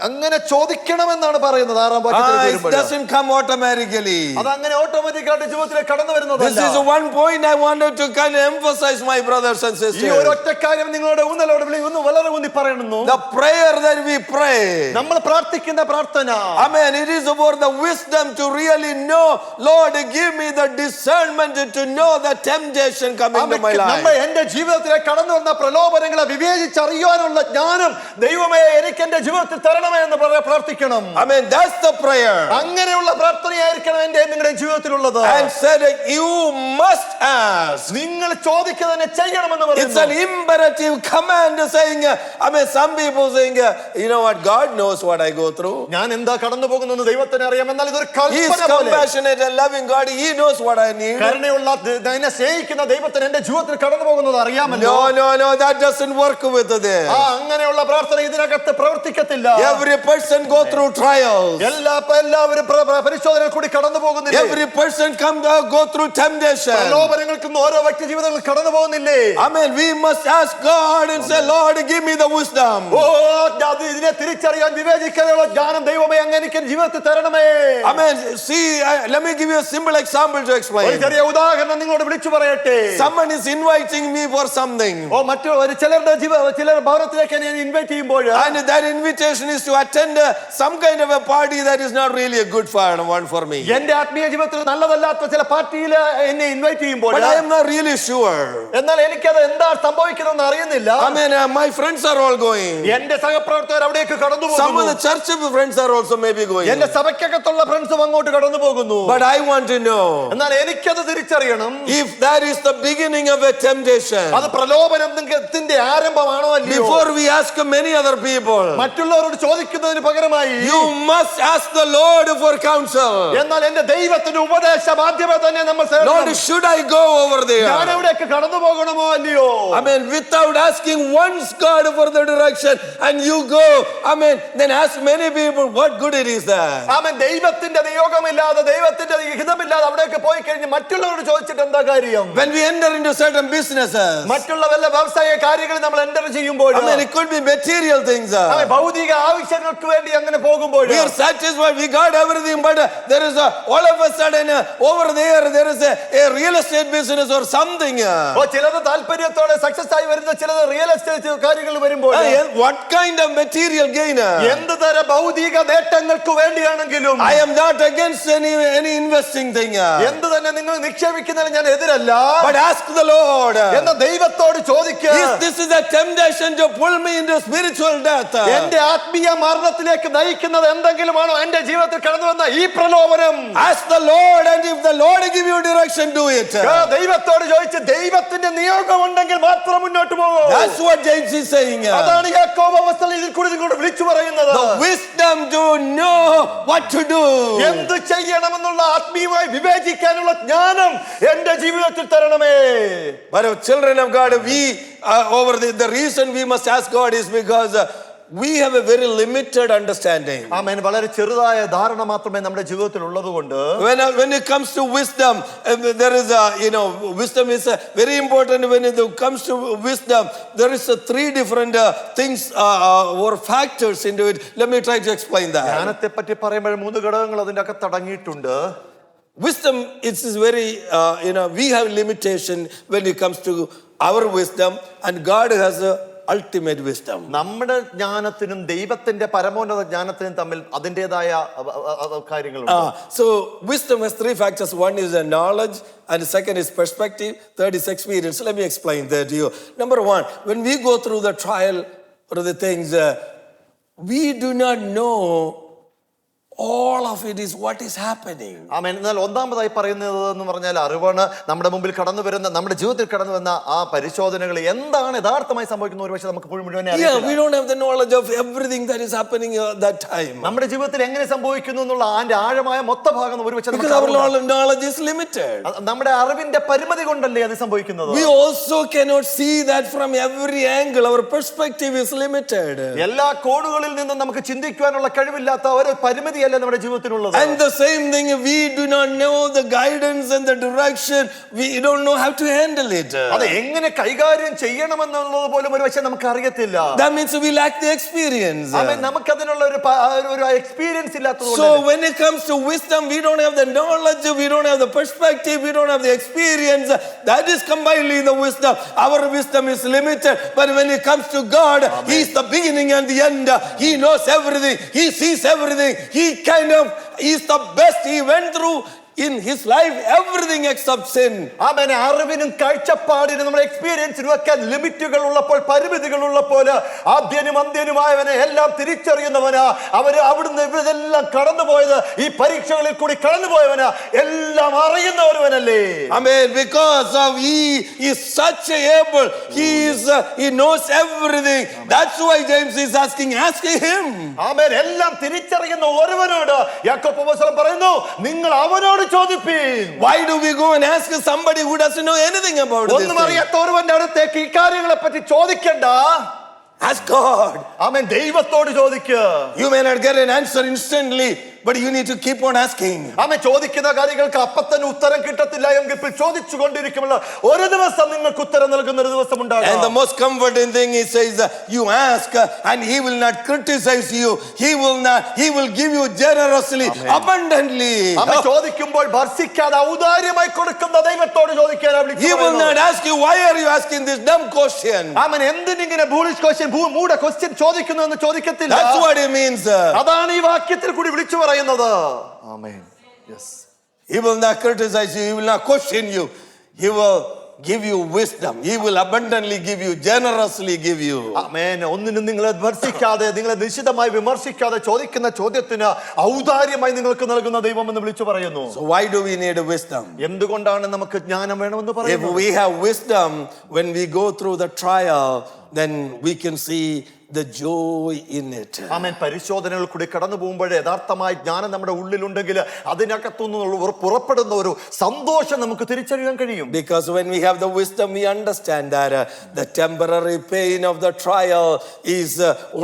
Speaker 2: അങ്ങനെ ചോദിക്കണമെന്നാണ് പറയുന്നത് 6-ാം വാക്യത്തിൽ.
Speaker 1: It doesn't come automatically.
Speaker 2: അത് അങ്ങനെ ഓട്ടോമാറ്റിക്കായിട്ട് ജീവിതത്തിലേക്ക് കടന്നു വരുന്നതല്ല.
Speaker 1: This is one point I wanted to kind of emphasize, my brothers and sisters.
Speaker 2: ഈ ഒരൊറ്റ കാര്യം നിങ്ങളുടെ ഊന്നലോട് വളരെ ഊന്നി പറയുന്നു.
Speaker 1: The prayer that we pray,
Speaker 2: നമ്മൾ പ്രാർത്ഥിക്കുന്ന പ്രാർത്ഥന,
Speaker 1: amen, it is about the wisdom to really know, Lord, give me the discernment to know the temptation coming to my life.
Speaker 2: എന്റെ ജീവിതത്തിലേക്ക് കടന്നു വന്ന പ്രലോഭനങ്ങളെ വിവേചിച്ചറിയാനുള്ള ജ്ഞാനം ദൈവമേ എനിക്ക് എന്റെ ജീവിതത്തിൽ തരണമേ എന്ന് പ്രാർത്ഥിക്കണം.
Speaker 1: Amen, that's the prayer.
Speaker 2: അങ്ങനെയുള്ള പ്രാർത്ഥനയായിരിക്കണം എന്റെ നിങ്ങളുടെ ജീവിതത്തിലുള്ളത്.
Speaker 1: And said you must ask.
Speaker 2: നിങ്ങൾ ചോദിക്കുക തന്നെ ചെയ്യണമെന്ന് പറയുന്നു.
Speaker 1: It's an imperative command saying, amen, some people saying, you know what, God knows what I go through.
Speaker 2: ഞാൻ എന്താ കടന്നു പോകുന്നത് ദൈവത്തിന് അറിയാം. എന്നാൽ ഇതൊരു
Speaker 1: He is
Speaker 2: കൽപ്പന പോലെ.
Speaker 1: compassionate and loving God. He knows what I need.
Speaker 2: കരുണയുള്ള എന്നെ സ്നേഹിക്കുന്ന ദൈവത്തിന് എന്റെ ജീവിതത്തിൽ കടന്നു പോകുന്നത് അറിയാമല്ലോ.
Speaker 1: No, that doesn't work with this.
Speaker 2: അങ്ങനെയുള്ള പ്രാർത്ഥന ഇതിനകത്ത് പ്രവർത്തിക്കത്തില്ല.
Speaker 1: Every person go through trials.
Speaker 2: എല്ലാവരും പരിശോധനയിൽ കൂടി കടന്നു പോകുന്നില്ലേ?
Speaker 1: Every person go through temptation.
Speaker 2: പ്രലോഭനങ്ങൾക്കും ഓരോ വ്യക്തി ജീവിതങ്ങളിൽ കടന്നു പോകുന്നില്ലേ?
Speaker 1: Amen. We must ask God and say, Lord, give me the wisdom.
Speaker 2: ഇതിനെ തിരിച്ചറിയാൻ വിവേചിക്കാനുള്ള ജ്ഞാനം ദൈവമേ അങ്ങ് എനിക്ക് ജീവിതത്തിൽ തരണമേ.
Speaker 1: Amen. See, let me give you a simple example to explain.
Speaker 2: ഒരു ചെറിയ ഉദാഹരണം നിങ്ങളോട് വിളിച്ചു പറയട്ടെ.
Speaker 1: Someone is inviting me for something.
Speaker 2: ചിലർ ഭവനത്തിലേക്ക് എന്നെ ഇൻവൈറ്റ് ചെയ്യുമ്പോൾ,
Speaker 1: and that invitation is to attend some kind of a party that is not really a good one for me.
Speaker 2: എന്റെ ആത്മീയ ജീവിതത്തിൽ നല്ലതല്ലാത്ത ചില പാർട്ടിയിൽ എന്നെ ഇൻവൈറ്റ് ചെയ്യുമ്പോൾ,
Speaker 1: but I am not really sure.
Speaker 2: എന്നാൽ എനിക്കത് എന്താ സംഭവിക്കുന്നതെന്ന് അറിയുന്നില്ല.
Speaker 1: I mean, my friends are all going.
Speaker 2: എന്റെ സഹപ്രവർത്തകർ അവിടേക്ക് കടന്നു പോകുന്നു.
Speaker 1: Some of the church friends are also maybe going.
Speaker 2: എന്റെ സഭയ്ക്കകത്തുള്ള ഫ്രണ്ട്സും അങ്ങോട്ട് കടന്നു പോകുന്നു.
Speaker 1: but I want to know,
Speaker 2: എന്നാൽ എനിക്കത് തിരിച്ചറിയണം,
Speaker 1: if that is the beginning of a temptation.
Speaker 2: അത് പ്രലോഭനത്തിന്റെ ആരംഭമാണോ അല്ലയോ?
Speaker 1: Before we ask many other people,
Speaker 2: മറ്റുള്ളവരോട് ചോദിക്കുന്നതിന് പകരമായി
Speaker 1: you must ask the Lord for counsel.
Speaker 2: എന്നാൽ എന്റെ ദൈവത്തിന്റെ ഉപദേശം ആദ്യമേ തന്നെ നമ്മൾ
Speaker 1: Lord, should I go over
Speaker 2: ഞാൻ
Speaker 1: there?
Speaker 2: എവിടേക്ക് കടന്നു പോകണമോ അല്ലയോ?
Speaker 1: I mean, without asking once God for the direction, and you go, I mean, then ask many people, what good it is there?
Speaker 2: ആമേൻ. ദൈവത്തിന്റെ നിയോഗമില്ലാതെ ദൈവത്തിന്റെ ഹിതമില്ലാതെ അവിടേക്ക് പോയി കഴിഞ്ഞ് മറ്റുള്ളവരോട് ചോദിച്ചിട്ട് എന്താ കാര്യം?
Speaker 1: When we enter into certain businesses,
Speaker 2: മറ്റുള്ള വല്ല വ്യവസായ കാര്യങ്ങളിൽ നമ്മൾ എൻ്റർ ചെയ്യുമ്പോൾ
Speaker 1: I mean, it could be material things.
Speaker 2: ഭൗതിക ആവശ്യങ്ങൾക്ക് വേണ്ടി അങ്ങനെ പോകുമ്പോൾ
Speaker 1: We are satisfied, we got everything, but there is all of a sudden over there is a real estate business or something.
Speaker 2: ചിലത് താല്പര്യത്തോടെ സക്സസ് ആയി വരുന്ന ചിലത് റിയൽ എസ്റ്റേറ്റ് കാര്യങ്ങൾ വരുമ്പോൾ
Speaker 1: What kind of material gain?
Speaker 2: എന്ത് തരം ഭൗതിക നേട്ടങ്ങൾക്ക് വേണ്ടിയാണെങ്കിലും
Speaker 1: I am not against any investing thing.
Speaker 2: എന്ത് തന്നെ നിങ്ങൾ നിക്ഷേപിക്കുന്നതിന് ഞാൻ എതിരല്ല.
Speaker 1: But ask the Lord.
Speaker 2: എന്ന ദൈവത്തോട് ചോദിക്കുക.
Speaker 1: This is a temptation to pull me into spiritual death.
Speaker 2: എന്റെ ആത്മീയ മരണത്തിലേക്ക് നയിക്കുന്നത് എന്തെങ്കിലുമാണോ എന്റെ ജീവിതത്തിൽ കടന്നു വന്ന ഈ പ്രലോഭനം?
Speaker 1: Ask the Lord, and if the Lord give you direction, do it.
Speaker 2: ദൈവത്തോട് ചോദിച്ച് ദൈവത്തിന്റെ നിയോഗം ഉണ്ടെങ്കിൽ മാത്രം മുന്നോട്ട് പോകും.
Speaker 1: That's what James is saying.
Speaker 2: അതാണ് യാക്കോബ് അവസ്ഥയിൽ ഇതിൽ കൂടി നിങ്ങളോട് വിളിച്ചു പറയുന്നത്.
Speaker 1: The wisdom to know what to do.
Speaker 2: എന്ത് ചെയ്യണമെന്നുള്ള ആത്മീയമായി വിവേചിക്കാനുള്ള ജ്ഞാനം എന്റെ ജീവിതത്തിൽ തരണമേ.
Speaker 1: But children of God, we over the reason we must ask God is because we have a very limited understanding.
Speaker 2: ആമേൻ. വളരെ ചെറുതായ ധാരണ മാത്രമേ നമ്മുടെ ജീവിതത്തിൽ ഉള്ളതുകൊണ്ട്
Speaker 1: When it comes to wisdom, there is wisdom is very important. When it comes to wisdom, there is three different things or factors into it. Let me try to explain that.
Speaker 2: ജ്ഞാനത്തെ പറ്റി പറയുമ്പോൾ മൂന്ന് ഘടകങ്ങൾ അതിന്റെ അകത്ത് അടങ്ങിയിട്ടുണ്ട്.
Speaker 1: Wisdom, it's very we have limitation when it comes to our wisdom, and God has a ultimate wisdom.
Speaker 2: നമ്മുടെ ജ്ഞാനത്തിനും ദൈവത്തിന്റെ പരമോന്നത ജ്ഞാനത്തിനും തമ്മിൽ അതിൻ്റെതായ കാര്യങ്ങളുണ്ട്.
Speaker 1: So wisdom has three factors. One is knowledge, and second is perspective, third is experience. Let me explain that to you. Number one, when we go through the trial or the things, we do not know all of it is what is happening.
Speaker 2: ആമേൻ. എന്നാൽ ഒന്നാമതായി പറയുന്നത് എന്ന് പറഞ്ഞാൽ അറിവാണ്. നമ്മുടെ മുമ്പിൽ കടന്നു വരുന്ന നമ്മുടെ ജീവിതത്തിൽ കടന്നു വന്ന ആ പരിശോധനകൾ എന്താണ് യഥാർത്ഥമായി സംഭവിക്കുന്നത് ഒരു പക്ഷേ നമുക്ക് മുഴുവൻ
Speaker 1: We don't have the knowledge of everything that is happening at that time.
Speaker 2: നമ്മുടെ ജീവിതത്തിൽ എങ്ങനെ സംഭവിക്കുന്നു എന്നുള്ള അതിന്റെ ആഴമായ മൊത്ത ഭാഗം ഒരു പക്ഷേ
Speaker 1: Because our knowledge is limited.
Speaker 2: നമ്മുടെ അറിവിന്റെ പരിമിതി കൊണ്ടല്ലേ അത് സംഭവിക്കുന്നത്.
Speaker 1: We also cannot see that from every angle. Our perspective is limited.
Speaker 2: എല്ലാ കോണുകളിൽ നിന്നും നമുക്ക് ചിന്തിക്കുവാനുള്ള കഴിവില്ലാത്ത ഒരു പരിമിതി നമ്മുടെ ജീവിതത്തിലുള്ളത്.
Speaker 1: And the same thing, we do not know the guidance and the direction. We don't know how to handle it.
Speaker 2: അത് എങ്ങനെ കൈകാര്യം ചെയ്യണമെന്നുള്ളത് പോലും ഒരു പക്ഷേ നമുക്ക് അറിയത്തില്ല.
Speaker 1: That means we lack the experience.
Speaker 2: നമുക്ക് അതിനുള്ള ഒരു എക്സ്പീരിയൻസ് ഇല്ലാത്തതുകൊണ്ട്.
Speaker 1: So when it comes to wisdom, we don't have the knowledge, we don't have the perspective, we don't have the experience. That is combined in the wisdom. Our wisdom is limited, but when it comes to God, He is the beginning and the end. He knows everything. He sees everything. He's the best. He went through in his life everything except sin.
Speaker 2: ആമേൻ. അറിവിനും കാഴ്ചപ്പാടിനും നമ്മുടെ എക്സ്പീരിയൻസിനും ഒക്കെ ലിമിറ്റുകൾ ഉള്ളപ്പോൾ പരിമിതികൾ ഉള്ളപ്പോൾ ആദ്യനും അന്ത്യനുമായവനെ എല്ലാം തിരിച്ചറിയുന്നവനാ. അവിടുന്ന് ഇവരെല്ലാം കടന്നുപോയത് ഈ പരീക്ഷകളിൽ കൂടി കടന്നുപോയവനാ. എല്ലാം അറിയുന്നവനല്ലേ.
Speaker 1: Amen. Because of he is such able. He knows everything. That's why James is asking him.
Speaker 2: ആമേൻ. എല്ലാം തിരിച്ചറിയുന്ന ഒരുവനോട് യാക്കോബ് അപ്പോസ്തലൻ പറയുന്നു, നിങ്ങൾ അവനോട് ചോദിപ്പീൻ.
Speaker 1: Why do we go and ask somebody who doesn't know anything about this?
Speaker 2: ഒന്നും അറിയാത്ത ഒരുവന്റെ അടുത്തേക്ക് ഈ കാര്യങ്ങളെ പറ്റി ചോദിക്കണ്ട.
Speaker 1: Ask God.
Speaker 2: ആമേൻ. ദൈവത്തോട് ചോദിക്കുക.
Speaker 1: You may not get an answer instantly, but you need to keep on asking.
Speaker 2: ആമേൻ. ചോദിക്കുന്ന കാര്യങ്ങൾക്ക് അപ്പത്തന്നെ ഉത്തരം കിട്ടത്തില്ല എങ്കിൽ ചോദിച്ചു കൊണ്ടിരിക്കുമ്പോൾ ഒരു ദിവസം നിങ്ങൾക്ക് ഉത്തരം നൽകുന്ന ഒരു ദിവസം ഉണ്ടാകും.
Speaker 1: And the most comforting thing he says, you ask and he will not criticize you. He will give you generously, abundantly.
Speaker 2: ആമേൻ. ചോദിക്കുമ്പോൾ ഭർഷിക്കാതെ ഔദാര്യമായി കൊടുക്കുന്ന ദൈവത്തോട് ചോദിക്കാനാ വിളിച്ചു.
Speaker 1: He will not ask you, why are you asking this dumb question?
Speaker 2: Amen. എന്തിനിങ്ങനെ foolish question, മൂഢ question ചോദിക്കുന്നു എന്ന് ചോദിക്കത്തില്ല.
Speaker 1: That's what he means.
Speaker 2: അതാണ് ഈ വാക്യത്തിൽ കൂടി വിളിച്ചു പറയുന്നത്. ആമേൻ. Yes.
Speaker 1: He will not criticize you. He will not question you. He will give you wisdom. He will abundantly give you, generously give you.
Speaker 2: ആമേൻ. ഒന്നിനും നിങ്ങളെ വിമർശിക്കാതെ, നിങ്ങളെ നിശിതമായി വിമർശിക്കാതെ ചോദിക്കുന്ന ചോദ്യത്തിന് ഔദാര്യമായി നിങ്ങൾക്ക് നൽകുന്ന ദൈവം എന്ന് വിളിച്ചു പറയുന്നു.
Speaker 1: So why do we need wisdom?
Speaker 2: എന്തുകൊണ്ടാണ് നമുക്ക് ജ്ഞാനം വേണമെന്ന്
Speaker 1: If
Speaker 2: പറയുന്നത്?
Speaker 1: we have wisdom, when we go through the trial, then we can see the joy in it.
Speaker 2: ആമേൻ. പരിശോധനകൾ കൂടി കടന്നു പോകുമ്പോൾ യഥാർത്ഥമായ ജ്ഞാനം നമ്മുടെ ഉള്ളിലുണ്ടെങ്കിൽ അതിനകത്തുനിന്ന് പുറപ്പെടുന്ന ഒരു സന്തോഷം നമുക്ക് തിരിച്ചറിയാൻ കഴിയും.
Speaker 1: Because when we have the wisdom, we understand that the temporary pain of the trial is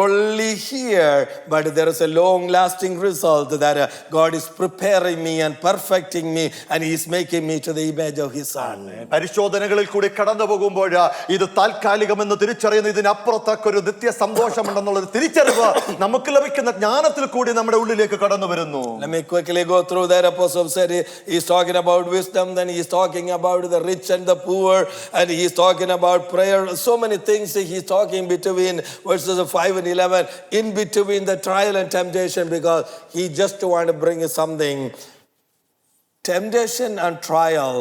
Speaker 1: only here, but there is a long-lasting result that God is preparing me and perfecting me, and He is making me to the image of His Son.
Speaker 2: പരിശോധനകളിൽ കൂടി കടന്നു പോകുമ്പോൾ ഇത് താൽക്കാലികമെന്ന് തിരിച്ചറിയുന്ന ഇതിനപ്പുറത്തൊരു നിത്യ സന്തോഷമുണ്ടെന്നുള്ളൊരു തിരിച്ചറിവ് നമുക്ക് ലഭിക്കുന്ന ജ്ഞാനത്തിൽ കൂടി നമ്മുടെ ഉള്ളിലേക്ക് കടന്നു വരുന്നു.
Speaker 1: Let me quickly go through that. Apostle said he's talking about wisdom, then he's talking about the rich and the poor, and he's talking about prayer. So many things he's talking between verses 5 and 11, in between the trial and temptation, because he just want to bring something. Temptation and trial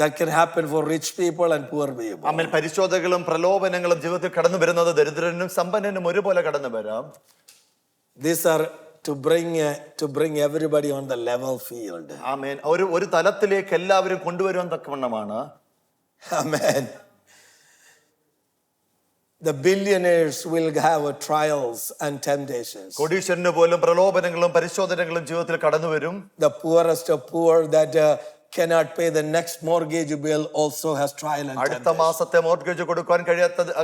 Speaker 1: that can happen for rich people and poor people.
Speaker 2: ആമേൻ. പരിശോധനകളും പ്രലോഭനങ്ങളും ജീവിതത്തിൽ കടന്നു വരുന്നത് ദരിദ്രനും സമ്പന്നനും ഒരുപോലെ കടന്നു വരാം.
Speaker 1: These are to bring everybody on the level field.
Speaker 2: ആമേൻ. ഒരു തലത്തിലേക്ക് എല്ലാവരും കൊണ്ടുവരുവാൻ തക്കവണ്ണമാണ്.
Speaker 1: Amen. The billionaires will have trials and temptations.
Speaker 2: കോടീശ്വരന് പോലും പ്രലോഭനങ്ങളും പരിശോധനകളും ജീവിതത്തിൽ കടന്നു വരും.
Speaker 1: The poorest of poor that cannot pay the next mortgage bill also has trial and
Speaker 2: അടുത്ത
Speaker 1: temptation.
Speaker 2: മാസത്തെ മോർഗേജ് കൊടുക്കാൻ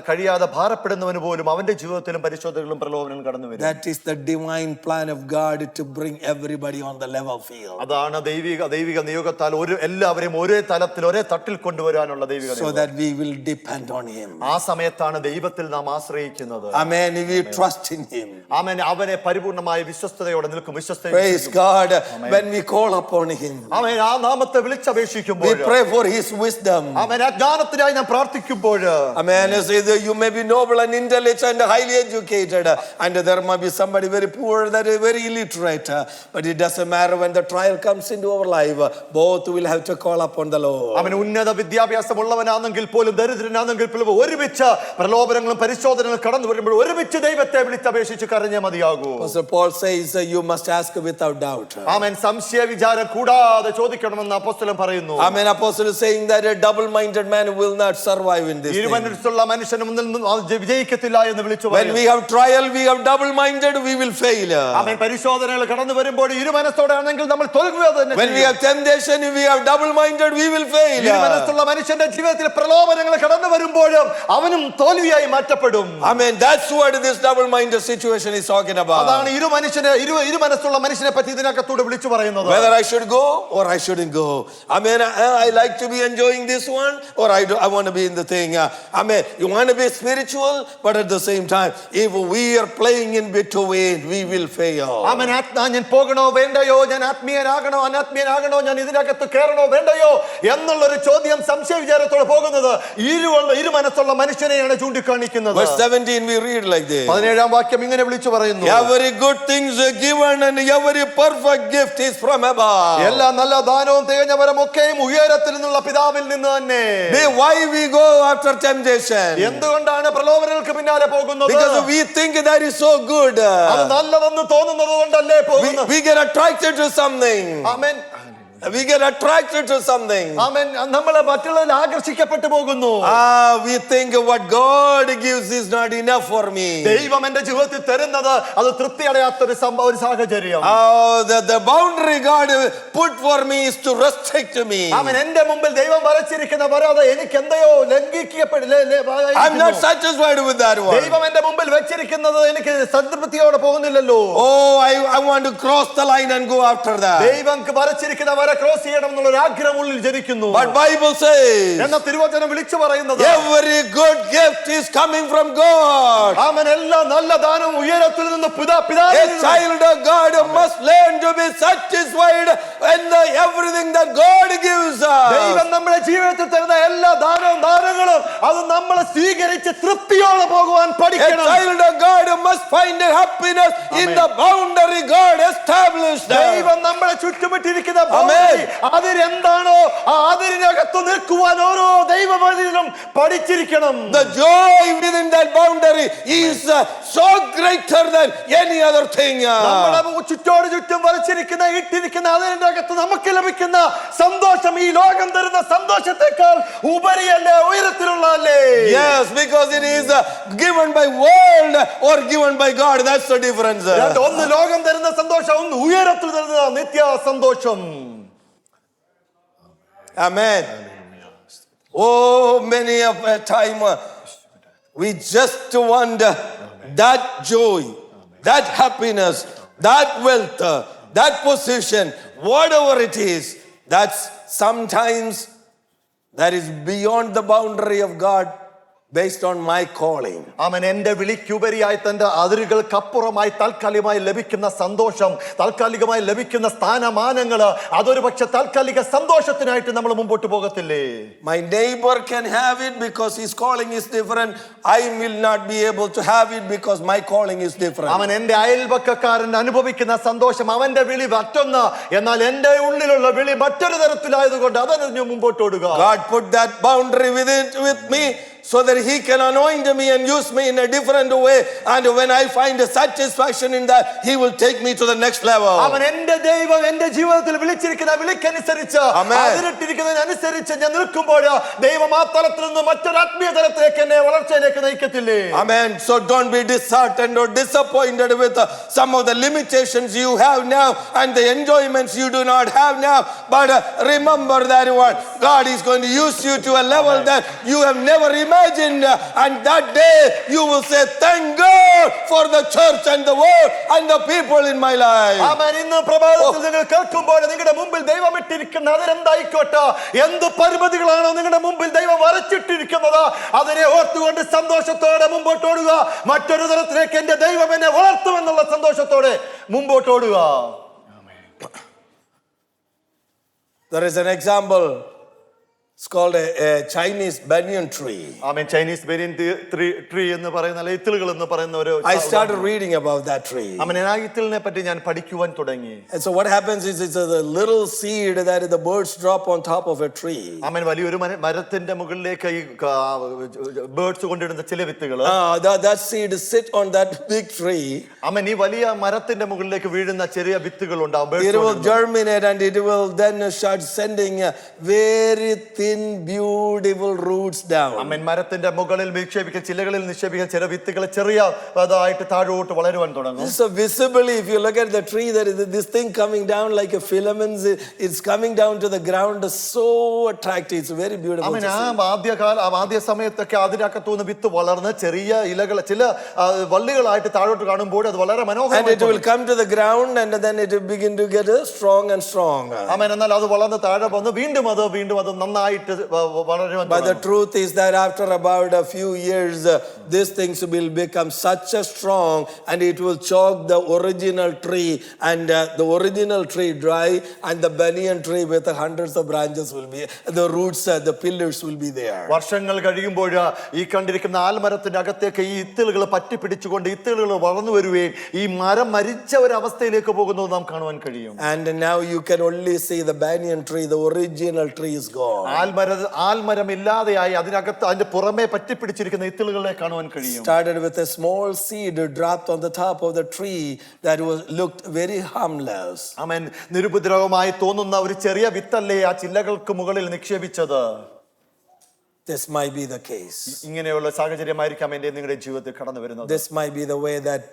Speaker 2: കഴിയാതെ ഭാരപ്പെടുന്നവന് പോലും അവന്റെ ജീവിതത്തിലും പരിശോധനകളും പ്രലോഭനങ്ങളും കടന്നു വരും.
Speaker 1: That is the divine plan of God to bring everybody on the level field.
Speaker 2: അതാണ് ദൈവിക നിയോഗത്താൽ എല്ലാവരെയും ഒരേ തലത്തിൽ ഒരേ തട്ടിൽ കൊണ്ടുവരാനുള്ള ദൈവിക
Speaker 1: So
Speaker 2: നിയോഗം.
Speaker 1: that we will depend on Him.
Speaker 2: ആ സമയത്താണ് ദൈവത്തിൽ നാം ആശ്രയിക്കുന്നത്.
Speaker 1: Amen. We trust in Him.
Speaker 2: ആമേൻ. അവനെ പരിപൂർണമായ വിശ്വസ്തയോടെ നിൽക്കും.
Speaker 1: Praise God. When we call upon Him,
Speaker 2: ആമേൻ. ആ നാമത്തെ വിളിച്ചപേക്ഷിക്കുമ്പോൾ,
Speaker 1: we pray for His wisdom.
Speaker 2: ആമേൻ, ആ ജ്ഞാനത്തിനായി നാം പ്രാർത്ഥിക്കുമ്പോൾ,
Speaker 1: Amen. You may be noble and intelligent and highly educated, and there might be somebody very poor that is very illiterate, but it doesn't matter. When the trial comes into our life, both will have to call upon the Lord.
Speaker 2: അവൻ ഉന്നത വിദ്യാഭ്യാസമുള്ളവനാണെങ്കിൽ പോലും ദരിദ്രനാണെങ്കിൽ പോലും ഒരുമിച്ച് പ്രലോഭനങ്ങളും പരിശോധനകളും കടന്നു വരുമ്പോൾ ഒരുമിച്ച് ദൈവത്തെ വിളിച്ചപേക്ഷിച്ച് കരഞ്ഞേ മതിയാകൂ.
Speaker 1: Apostle Paul says you must ask without doubt.
Speaker 2: ആമേൻ. സംശയ വിചാരം കൂടാതെ ചോദിക്കണമെന്ന് അപ്പോസ്തലൻ പറയുന്നു.
Speaker 1: Amen. Apostle is saying that a double-minded man will not survive in this thing.
Speaker 2: ഇരുമനസ്സുള്ള മനുഷ്യനും വിജയിക്കത്തില്ല എന്ന് വിളിച്ചു
Speaker 1: When we have trial, we have double-minded, we will fail.
Speaker 2: ആമേൻ. പരിശോധനകൾ കടന്നു വരുമ്പോൾ ഇരുമനസ്സോടെ ആണെങ്കിൽ നമ്മൾ തോൽക്കുക തന്നെ.
Speaker 1: When we have temptation, we have double-minded, we will fail.
Speaker 2: ഇരുമനസ്സുള്ള മനുഷ്യന്റെ ജീവിതത്തിൽ പ്രലോഭനങ്ങൾ കടന്നു വരുമ്പോഴും അവനും തോൽവിയായി മാറ്റപ്പെടും.
Speaker 1: Amen. That's what this double-minded situation is talking about.
Speaker 2: അതാണ് ഇരുമനസ്സുള്ള മനുഷ്യനെ പറ്റി ഇതിനകത്തൂടെ വിളിച്ചു പറയുന്നത്.
Speaker 1: Whether I should go or I shouldn't go. Amen. I like to be enjoying this one, or I want to be in the thing. Amen. You want to be spiritual, but at the same time, if we are playing in between, we will fail.
Speaker 2: ആമേൻ. ഞാൻ പോകണോ വേണ്ടയോ, ഞാൻ ആത്മീയനാകണോ അനാത്മീയനാകണോ, ഞാൻ ഇതിനകത്ത് കയറണോ വേണ്ടയോ എന്നുള്ളൊരു ചോദ്യം സംശയ വിചാരത്തോടെ പോകുന്നത് ഇരുമനസ്സുള്ള മനുഷ്യനെയാണ് ചൂണ്ടിക്കാണിക്കുന്നത്.
Speaker 1: Verse 17 we read like this.
Speaker 2: 17-ാം വാക്യം ഇങ്ങനെ വിളിച്ചു പറയുന്നു.
Speaker 1: Every good things are given and every perfect gift is from above.
Speaker 2: എല്ലാ നല്ല ദാനവും തികഞ്ഞ വരമൊക്കെയും ഉയരത്തിൽ നിന്നുള്ള പിതാവിൽ നിന്ന് തന്നെ.
Speaker 1: Why we go after temptation?
Speaker 2: എന്തുകൊണ്ടാണ് പ്രലോഭനങ്ങൾക്ക് പിന്നാലെ പോകുന്നത്?
Speaker 1: Because we think that is so good.
Speaker 2: അത് നല്ലതെന്ന് തോന്നുന്നത് കൊണ്ടല്ലേ പോകുന്നത്.
Speaker 1: We get attracted to something.
Speaker 2: Amen.
Speaker 1: We get attracted to something.
Speaker 2: ആമേൻ. നമ്മൾ മറ്റുള്ളവരിൽ ആകർഷിക്കപ്പെട്ടു പോകുന്നു.
Speaker 1: We think what God gives is not enough for me.
Speaker 2: ദൈവം എന്റെ ജീവിതത്തിൽ തരുന്നത് അത് തൃപ്തിയടയാത്ത ഒരു സാഹചര്യം.
Speaker 1: The boundary God put for me is to restrict me.
Speaker 2: ആമേൻ. എന്റെ മുമ്പിൽ ദൈവം വരച്ചിരിക്കുന്ന വരാത എനിക്ക് എന്തയോ
Speaker 1: I'm not satisfied with that one.
Speaker 2: ദൈവം എന്റെ മുമ്പിൽ വെച്ചിരിക്കുന്നത് എനിക്ക് സംതൃപ്തിയോടെ പോകുന്നില്ലല്ലോ.
Speaker 1: I want to cross the line and go after that.
Speaker 2: ദൈവം വരച്ചിരിക്കുന്ന വര ക്രോസ് ചെയ്യണം എന്നുള്ള ഒരു ആഗ്രഹം ഉള്ളിൽ ജനിക്കുന്നു.
Speaker 1: But Bible says
Speaker 2: എന്ന തിരുവചനം വിളിച്ചു പറയുന്നത്
Speaker 1: every good gift is coming from God.
Speaker 2: ആമേൻ. എല്ലാ നല്ല ദാനവും ഉയരത്തിൽ നിന്ന് പിതാവിൽ
Speaker 1: A child of God must learn to be satisfied in everything that God gives us.
Speaker 2: ദൈവം നമ്മുടെ ജീവിതത്തിൽ തരുന്ന എല്ലാ ദാനങ്ങളും അത് നമ്മൾ സ്വീകരിച്ച് തൃപ്തിയോടെ പോകുവാൻ പഠിക്കണം.
Speaker 1: A child of God must find happiness in the boundary God established.
Speaker 2: ദൈവം നമ്മളെ ചുറ്റുമിട്ടിരിക്കുന്ന
Speaker 1: Amen. Amen.
Speaker 2: അതിരെന്താണോ ആ അതിരിനകത്ത് നിൽക്കുവാൻ ഓരോ ദൈവവചനം പഠിച്ചിരിക്കണം.
Speaker 1: The joy within that boundary is so greater than any other thing.
Speaker 2: നമ്മുടെ ചുറ്റോട് ചുറ്റും വരച്ചിരിക്കുന്ന ഇട്ടിരിക്കുന്ന അതിന്റെ അകത്ത് നമുക്ക് ലഭിക്കുന്ന സന്തോഷം ഈ ലോകം തരുന്ന സന്തോഷത്തെക്കാൾ ഉപരിയല്ലേ, ഉയരത്തിലുള്ളതല്ലേ?
Speaker 1: Yes, because it is given by world or given by God. That's the difference.
Speaker 2: ഒന്ന് ലോകം തരുന്ന സന്തോഷം, ഒന്ന് ഉയരത്തിൽ തരുന്ന നിത്യ സന്തോഷം.
Speaker 1: Amen. Oh, many of a time we just want that joy, that happiness, that wealth, that position, whatever it is. That's sometimes that is beyond the boundary of God based on my calling.
Speaker 2: അവൻ എന്റെ വിളിക്കുപരിയായി തന്റെ അതിരുകൾക്കപ്പുറമായി താൽക്കാലികമായി ലഭിക്കുന്ന സന്തോഷം, താൽക്കാലികമായി ലഭിക്കുന്ന സ്ഥാനമാനങ്ങൾ, അതൊരു പക്ഷെ താൽക്കാലിക സന്തോഷത്തിനായിട്ട് നമ്മൾ മുമ്പോട്ട് പോകത്തില്ലേ?
Speaker 1: My neighbor can have it because his calling is different. I will not be able to have it because my calling is different.
Speaker 2: അവൻ എന്റെ അയൽപക്കക്കാരൻ അനുഭവിക്കുന്ന സന്തോഷം, അവന്റെ വിളി മറ്റൊന്ന്, എന്നാൽ എന്റെ ഉള്ളിലുള്ള വിളി മറ്റൊരു തരത്തിലായതുകൊണ്ട് അതറിഞ്ഞു മുമ്പോട്ട് ഓടുക.
Speaker 1: God put that boundary with me so that he can anoint me and use me in a different way, and when I find a satisfaction in that, he will take me to the next level.
Speaker 2: അവൻ എന്റെ ദൈവം എന്റെ ജീവിതത്തിൽ വിളിച്ചിരിക്കുന്ന വിളിക്കനുസരിച്ച് അതിരിട്ടിരിക്കുന്നതിനനുസരിച്ച് ഞാൻ നിൽക്കുമ്പോൾ ദൈവം ആ തലത്തിൽ നിന്ന് മറ്റൊരു ആത്മീയ തലത്തിലേക്ക് എന്നെ വളർച്ചയിലേക്ക് നയിക്കത്തില്ലേ?
Speaker 1: Amen. So don't be disheartened or disappointed with some of the limitations you have now and the enjoyments you do not have now, but remember that one, God is going to use you to a level that you have never imagined, and that day you will say, thank God for the church and the word and the people in my life.
Speaker 2: ആമേൻ. ഇന്ന് പ്രഭാതത്തിൽ നിങ്ങൾ കേൾക്കുമ്പോൾ നിങ്ങളുടെ മുമ്പിൽ ദൈവം ഇട്ടിരിക്കുന്ന അതിരെന്തായിക്കോട്ടെ, എന്ത് പരിമിതികളാണോ നിങ്ങളുടെ മുമ്പിൽ ദൈവം വരച്ചിട്ടിരിക്കുന്നത്, അതിനെ ഓർത്തുകൊണ്ട് സന്തോഷത്തോടെ മുമ്പോട്ട് ഓടുക. മറ്റൊരു തലത്തിലേക്ക് എന്റെ ദൈവം എന്നെ വളർത്തുമെന്നുള്ള സന്തോഷത്തോടെ മുമ്പോട്ട് ഓടുക.
Speaker 1: There is an example. It's called a Chinese banyan tree.
Speaker 2: Amen. Chinese banian tree എന്ന് പറയുന്ന ഇത്തിലുകൾ എന്ന് പറയുന്ന ഒരു
Speaker 1: I started reading about that tree.
Speaker 2: ആമേൻ. ആ ഇത്തിലിനെ പറ്റി ഞാൻ പഠിക്കുവാൻ തുടങ്ങി.
Speaker 1: And so what happens is it's a little seed that the birds drop on top of a tree.
Speaker 2: ആമേൻ. വലിയൊരു മരത്തിന്റെ മുകളിലേക്ക് ഈ ബേർഡ്സ് കൊണ്ടിടുന്ന ചില വിത്തുകൾ,
Speaker 1: that seed sit on that big tree.
Speaker 2: ആമേൻ. ഈ വലിയ മരത്തിന്റെ മുകളിലേക്ക് വീഴുന്ന ചെറിയ വിത്തുകൾ ഉണ്ടാവും.
Speaker 1: It will germinate and it will then start sending very thin, beautiful roots down.
Speaker 2: ആമേൻ. മരത്തിന്റെ മുകളിൽ നിക്ഷേപിക്കുന്ന ചിലകളിൽ നിക്ഷേപിക്കുന്ന ചില വിത്തുകൾ ചെറിയതായിട്ട് താഴോട്ട് വളരുവാൻ തുടങ്ങും.
Speaker 1: So visibly, if you look at the tree, there is this thing coming down like a filaments. It's coming down to the ground, so attractive. It's very beautiful.
Speaker 2: ആമേൻ. ആദ്യ സമയത്തൊക്കെ അതിനകത്തുനിന്ന് വിത്ത് വളർന്ന് ചെറിയ ഇലകൾ ചില വള്ളികളായിട്ട് താഴോട്ട് കാണുമ്പോൾ അത് വളരെ മനോഹരമായി,
Speaker 1: and it will come to the ground and then it will begin to get strong and strong.
Speaker 2: ആമേൻ. എന്നാൽ അത് വളർന്ന് താഴെ വന്ന് വീണ്ടും അത് നന്നായിട്ട് വളരുവാൻ.
Speaker 1: But the truth is that after about a few years, these things will become such a strong, and it will choke the original tree, and the original tree dry, and the banyan tree with hundreds of branches will be, the roots, the pillars will be there.
Speaker 2: വർഷങ്ങൾ കഴിയുമ്പോൾ ഈ കണ്ടിരിക്കുന്ന ആൽമരത്തിന്റെ അകത്തേക്ക് ഈ ഇത്തിലുകൾ പറ്റിപ്പിടിച്ചുകൊണ്ട് ഇത്തിലുകൾ വളർന്നു വരികയും ഈ മരം മരിച്ച ഒരു അവസ്ഥയിലേക്ക് പോകുന്നത് നാം കാണുവാൻ കഴിയും.
Speaker 1: And now you can only see the banyan tree, the original tree is gone.
Speaker 2: ആൽമരം ഇല്ലാതെയായി അതിനകത്ത് അതിന്റെ പുറമെ പറ്റിപ്പിടിച്ചിരിക്കുന്ന ഇത്തിലുകളെ കാണുവാൻ കഴിയും.
Speaker 1: Started with a small seed dropped on the top of the tree that looked very harmless.
Speaker 2: ആമേൻ. നിരുപദ്രവമായി തോന്നുന്ന ഒരു ചെറിയ വിത്തല്ലേ ആ ചില്ലകൾക്ക് മുകളിൽ നിക്ഷേപിച്ചത്.
Speaker 1: This might be the case.
Speaker 2: ഇങ്ങനെയുള്ള സാഹചര്യമായിരിക്കാം എൻ്റെ നിങ്ങളുടെ ജീവിതത്തിൽ കടന്നു വരുന്നത്.
Speaker 1: This might be the way that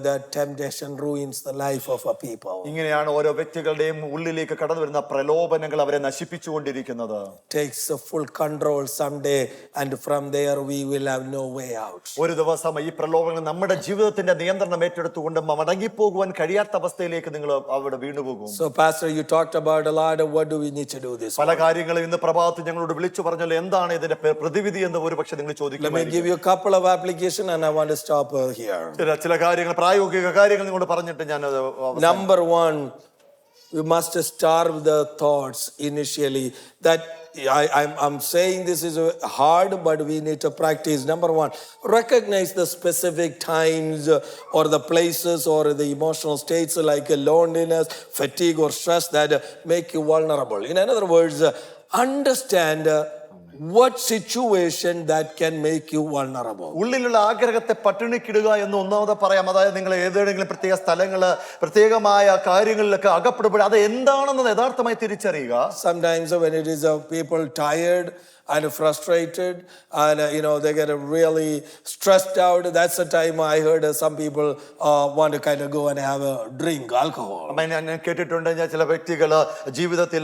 Speaker 1: the temptation ruins the life of a people.
Speaker 2: ഇങ്ങനെയാണ് ഓരോ വ്യക്തികളുടെയും ഉള്ളിലേക്ക് കടന്നു വരുന്ന പ്രലോഭനങ്ങൾ അവരെ നശിപ്പിച്ചുകൊണ്ടിരിക്കുന്നത്.
Speaker 1: Takes a full control someday, and from there we will have no way out.
Speaker 2: ഒരു ദിവസം ഈ പ്രലോഭനങ്ങൾ നമ്മുടെ ജീവിതത്തിന്റെ നിയന്ത്രണം ഏറ്റെടുത്തുകൊണ്ട് മടങ്ങിപ്പോകുവാൻ കഴിയാത്ത അവസ്ഥയിലേക്ക് നിങ്ങൾ അവിടെ വീണുപോകും.
Speaker 1: So pastor, you talked about a lot of what do we need to do this.
Speaker 2: പല കാര്യങ്ങളും ഇന്ന് പ്രഭാതത്തിൽ ഞങ്ങളോട് വിളിച്ചു പറഞ്ഞല്ലോ. എന്താണ് ഇതിന്റെ പ്രതിവിധി എന്ന് ഒരു പക്ഷേ നിങ്ങൾ ചോദിക്കും.
Speaker 1: Let me give you a couple of applications and I want to stop here.
Speaker 2: ചില കാര്യങ്ങൾ പ്രായോഗിക കാര്യങ്ങൾ നിങ്ങളോട് പറഞ്ഞിട്ട് ഞാൻ
Speaker 1: Number one, you must starve the thoughts initially that I'm saying this is hard, but we need to practice. Number one, recognize the specific times or the places or the emotional states like loneliness, fatigue, or stress that make you vulnerable. In other words, understand what situation that can make you vulnerable.
Speaker 2: ഉള്ളിലുള്ള ആഗ്രഹത്തെ പട്ടിണിക്കിടുക എന്ന് ഒന്നാമത് പറയാം. അതായത് നിങ്ങൾ ഏതെങ്കിലും പ്രത്യേക സ്ഥലങ്ങള് പ്രത്യേകമായ കാര്യങ്ങളിലൊക്കെ അകപ്പെടുമ്പോൾ അത് എന്താണെന്ന് യഥാർത്ഥമായി തിരിച്ചറിയുക.
Speaker 1: Sometimes when it is people tired and frustrated and they get really stressed out, that's the time I heard some people want to kind of go and have a drink alcohol.
Speaker 2: ഞാൻ കേട്ടിട്ടുണ്ട്, ഞാൻ ചില വ്യക്തികൾ ജീവിതത്തിൽ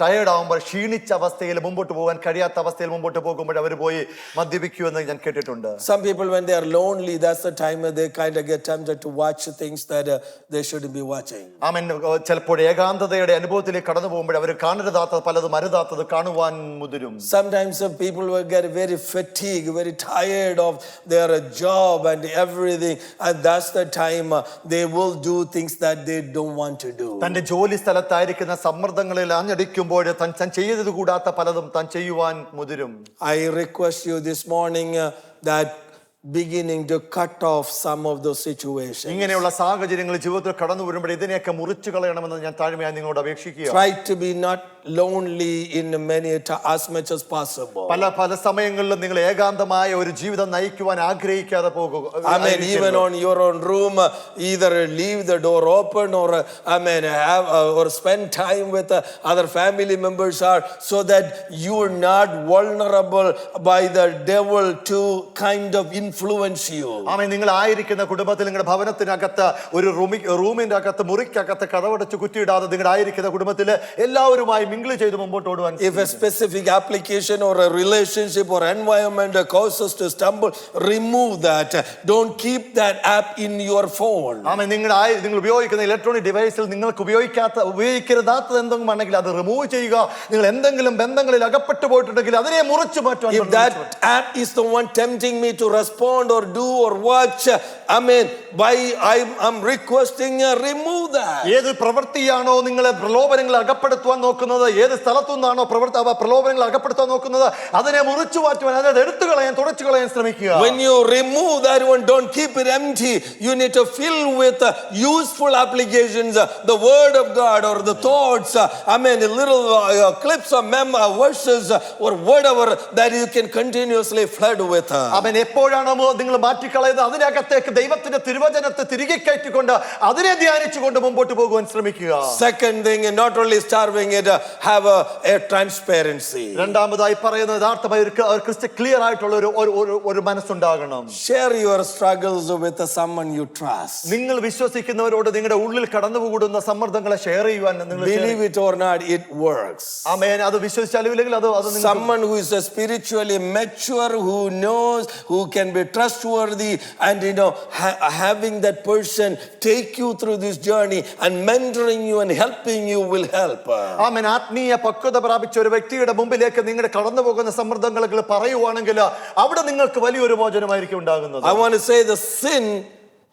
Speaker 2: tired ആവുമ്പോൾ ക്ഷീണിച്ച അവസ്ഥയിൽ മുമ്പോട്ട് പോകാൻ കഴിയാത്ത അവസ്ഥയിൽ മുമ്പോട്ട് പോകുമ്പോൾ അവർ പോയി മദ്യപിക്കുമെന്ന് ഞാൻ കേട്ടിട്ടുണ്ട്.
Speaker 1: Some people when they are lonely, that's the time they kind of get tempted to watch things that they shouldn't be watching.
Speaker 2: ചിലപ്പോൾ ഏകാന്തതയുടെ അനുഭവത്തിലേക്ക് കടന്നു പോകുമ്പോൾ അവർ കാണരുതാത്ത പലതും അരുതാത്തത് കാണുവാൻ മുതിരും.
Speaker 1: Sometimes people will get very fatigued, very tired of their job and everything, and that's the time they will do things that they don't want to do.
Speaker 2: തന്റെ ജോലി സ്ഥലത്തായിരിക്കുന്ന സമ്മർദ്ദങ്ങളിൽ ആഞ്ഞടിക്കുമ്പോൾ താൻ ചെയ്തത് കൂടാത്ത പലതും താൻ ചെയ്യുവാൻ മുതിരും.
Speaker 1: I request you this morning that beginning to cut off some of those situations.
Speaker 2: ഇങ്ങനെയുള്ള സാഹചര്യങ്ങൾ ജീവിതത്തിൽ കടന്നു വരുമ്പോൾ ഇതിനെയൊക്കെ മുറിച്ചു കളയണമെന്ന് ഞാൻ താഴ്മയായി നിങ്ങളോട് അപേക്ഷിക്കുക.
Speaker 1: Try to be not lonely in as much as possible.
Speaker 2: പല സമയങ്ങളിലും നിങ്ങൾ ഏകാന്തമായ ഒരു ജീവിതം നയിക്കുവാൻ ആഗ്രഹിക്കാതെ പോകുക.
Speaker 1: Even on your own room, either leave the door open or have or spend time with other family members, so that you are not vulnerable by the devil to kind of influence you.
Speaker 2: നിങ്ങൾ ആയിരിക്കുന്ന കുടുംബത്തിൽ നിങ്ങളുടെ ഭവനത്തിനകത്ത് ഒരു റൂമിന്റെ അകത്ത് മുറിക്കകത്ത് കതവടച്ച് കുറ്റിയിടാതെ നിങ്ങളുടെ ആയിരിക്കുന്ന കുടുംബത്തിൽ എല്ലാവരുമായി മിങ്കിൾ ചെയ്ത് മുമ്പോട്ട് ഓടുവാൻ.
Speaker 1: If a specific application or a relationship or environment causes to stumble, remove that. Don't keep that app in your phone.
Speaker 2: നിങ്ങൾ ഉപയോഗിക്കുന്ന ഇലക്ട്രോണിക് ഡിവൈസിൽ നിങ്ങൾക്ക് ഉപയോഗിക്കരുതാത്തത് എന്തെങ്കിലും ആണെങ്കിൽ അത് റിമൂവ് ചെയ്യുക. നിങ്ങൾ എന്തെങ്കിലും ബന്ധങ്ങളിൽ അകപ്പെട്ടു പോയിട്ടുണ്ടെങ്കിൽ അതിനെ മുറിച്ചു മാറ്റുക.
Speaker 1: If that app is the one tempting me to respond or do or watch, I'm requesting remove that.
Speaker 2: ഏത് പ്രവൃത്തിയാണോ നിങ്ങളെ പ്രലോഭനങ്ങൾ അകപ്പെടുത്തുവാൻ നോക്കുന്നത്, ഏത് സ്ഥലത്തു നിന്നാണോ പ്രലോഭനങ്ങൾ അകപ്പെടുത്താൻ നോക്കുന്നത്, അതിനെ മുറിച്ചു മാറ്റുവാൻ, അതിനെ എടുത്തു കളയാൻ, തുടച്ചു കളയാൻ ശ്രമിക്കുക.
Speaker 1: When you remove that one, don't keep it empty. You need to fill with useful applications, the word of God or the thoughts, little clips of verses or whatever that you can continuously flood with.
Speaker 2: എപ്പോഴാണോ നിങ്ങൾ മാറ്റിക്കളയുന്നത് അതിനകത്തേക്ക് ദൈവത്തിന്റെ തിരുവചനത്തെ തിരികെ കയറ്റിക്കൊണ്ട് അതിനെ ധ്യാനിച്ചുകൊണ്ട് മുമ്പോട്ട് പോകുവാൻ ശ്രമിക്കുക.
Speaker 1: Second thing, not only starving it, have a transparency.
Speaker 2: രണ്ടാമതായി പറയുന്നത് യഥാർത്ഥമായി ഒരു ക്ലിയർ ആയിട്ടുള്ള ഒരു മനസ്സുണ്ടാകണം.
Speaker 1: Share your struggles with someone you trust.
Speaker 2: നിങ്ങൾ വിശ്വസിക്കുന്നവരോട് നിങ്ങളുടെ ഉള്ളിൽ കടന്നുകൂടുന്ന സമ്മർദ്ദങ്ങളെ ഷെയർ ചെയ്യുവാൻ.
Speaker 1: Believe it or not, it works.
Speaker 2: അത് വിശ്വസിച്ചാലും ഇല്ലെങ്കിൽ അത്
Speaker 1: someone who is spiritually mature, who knows, who can be trustworthy, and having that person take you through this journey and mentoring you and helping you will help.
Speaker 2: ആത്മീയ പക്വത പ്രാപിച്ച ഒരു വ്യക്തിയുടെ മുമ്പിലേക്ക് നിങ്ങളുടെ കടന്നു പോകുന്ന സമ്മർദ്ദങ്ങൾ പറയുവാണെങ്കിൽ അവിടെ നിങ്ങൾക്ക് വലിയൊരു മോചനമായിരിക്കും ഉണ്ടാകുന്നത്.
Speaker 1: I want to say the sin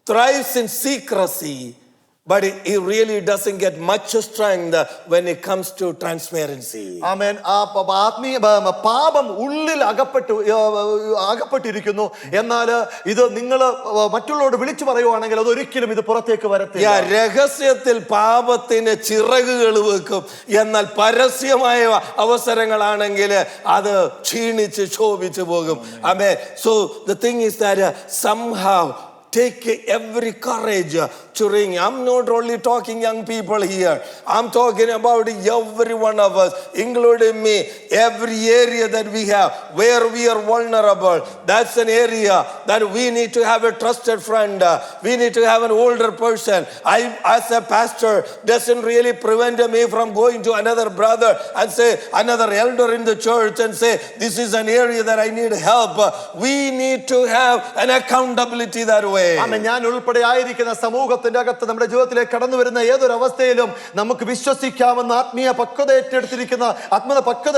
Speaker 1: thrives in secrecy, but it really doesn't get much strength when it comes to transparency.
Speaker 2: പാപം ഉള്ളിൽ അകപ്പെട്ടിരിക്കുന്നു. എന്നാൽ ഇത് നിങ്ങൾ മറ്റുള്ളവരോട് വിളിച്ചു പറയുവാണെങ്കിൽ അത് ഒരിക്കലും ഇത് പുറത്തേക്ക് വരത്തില്ല.
Speaker 1: രഹസ്യത്തിൽ പാപത്തിന് ചിറകുകൾ വെക്കും, എന്നാൽ പരസ്യമായ അവസരങ്ങളാണെങ്കിൽ അത് ക്ഷീണിച്ച് ശോഭിച്ചു പോകും. So the thing is that somehow take every courage to ring. I'm not only talking young people here. I'm talking about every one of us, including me. Every area that we have where we are vulnerable, that's an area that we need to have a trusted friend. We need to have an older person. I, as a pastor, doesn't really prevent me from going to another brother and say, another elder in the church and say, this is an area that I need help. We need to have an accountability that way. way.
Speaker 2: ആമേൻ. ഞാൻ ഉൾപ്പെടെ ആയിരിക്കുന്ന സമൂഹത്തിന്റെ അകത്ത് നമ്മുടെ ജീവിതത്തിലേക്ക് കടന്നു വരുന്ന ഏതൊരു അവസ്ഥയിലും നമുക്ക് വിശ്വസിക്കാമെന്ന് ആത്മീയ പക്വത ഏറ്റെടുത്തിരിക്കുന്ന ആത്മീയ പക്വത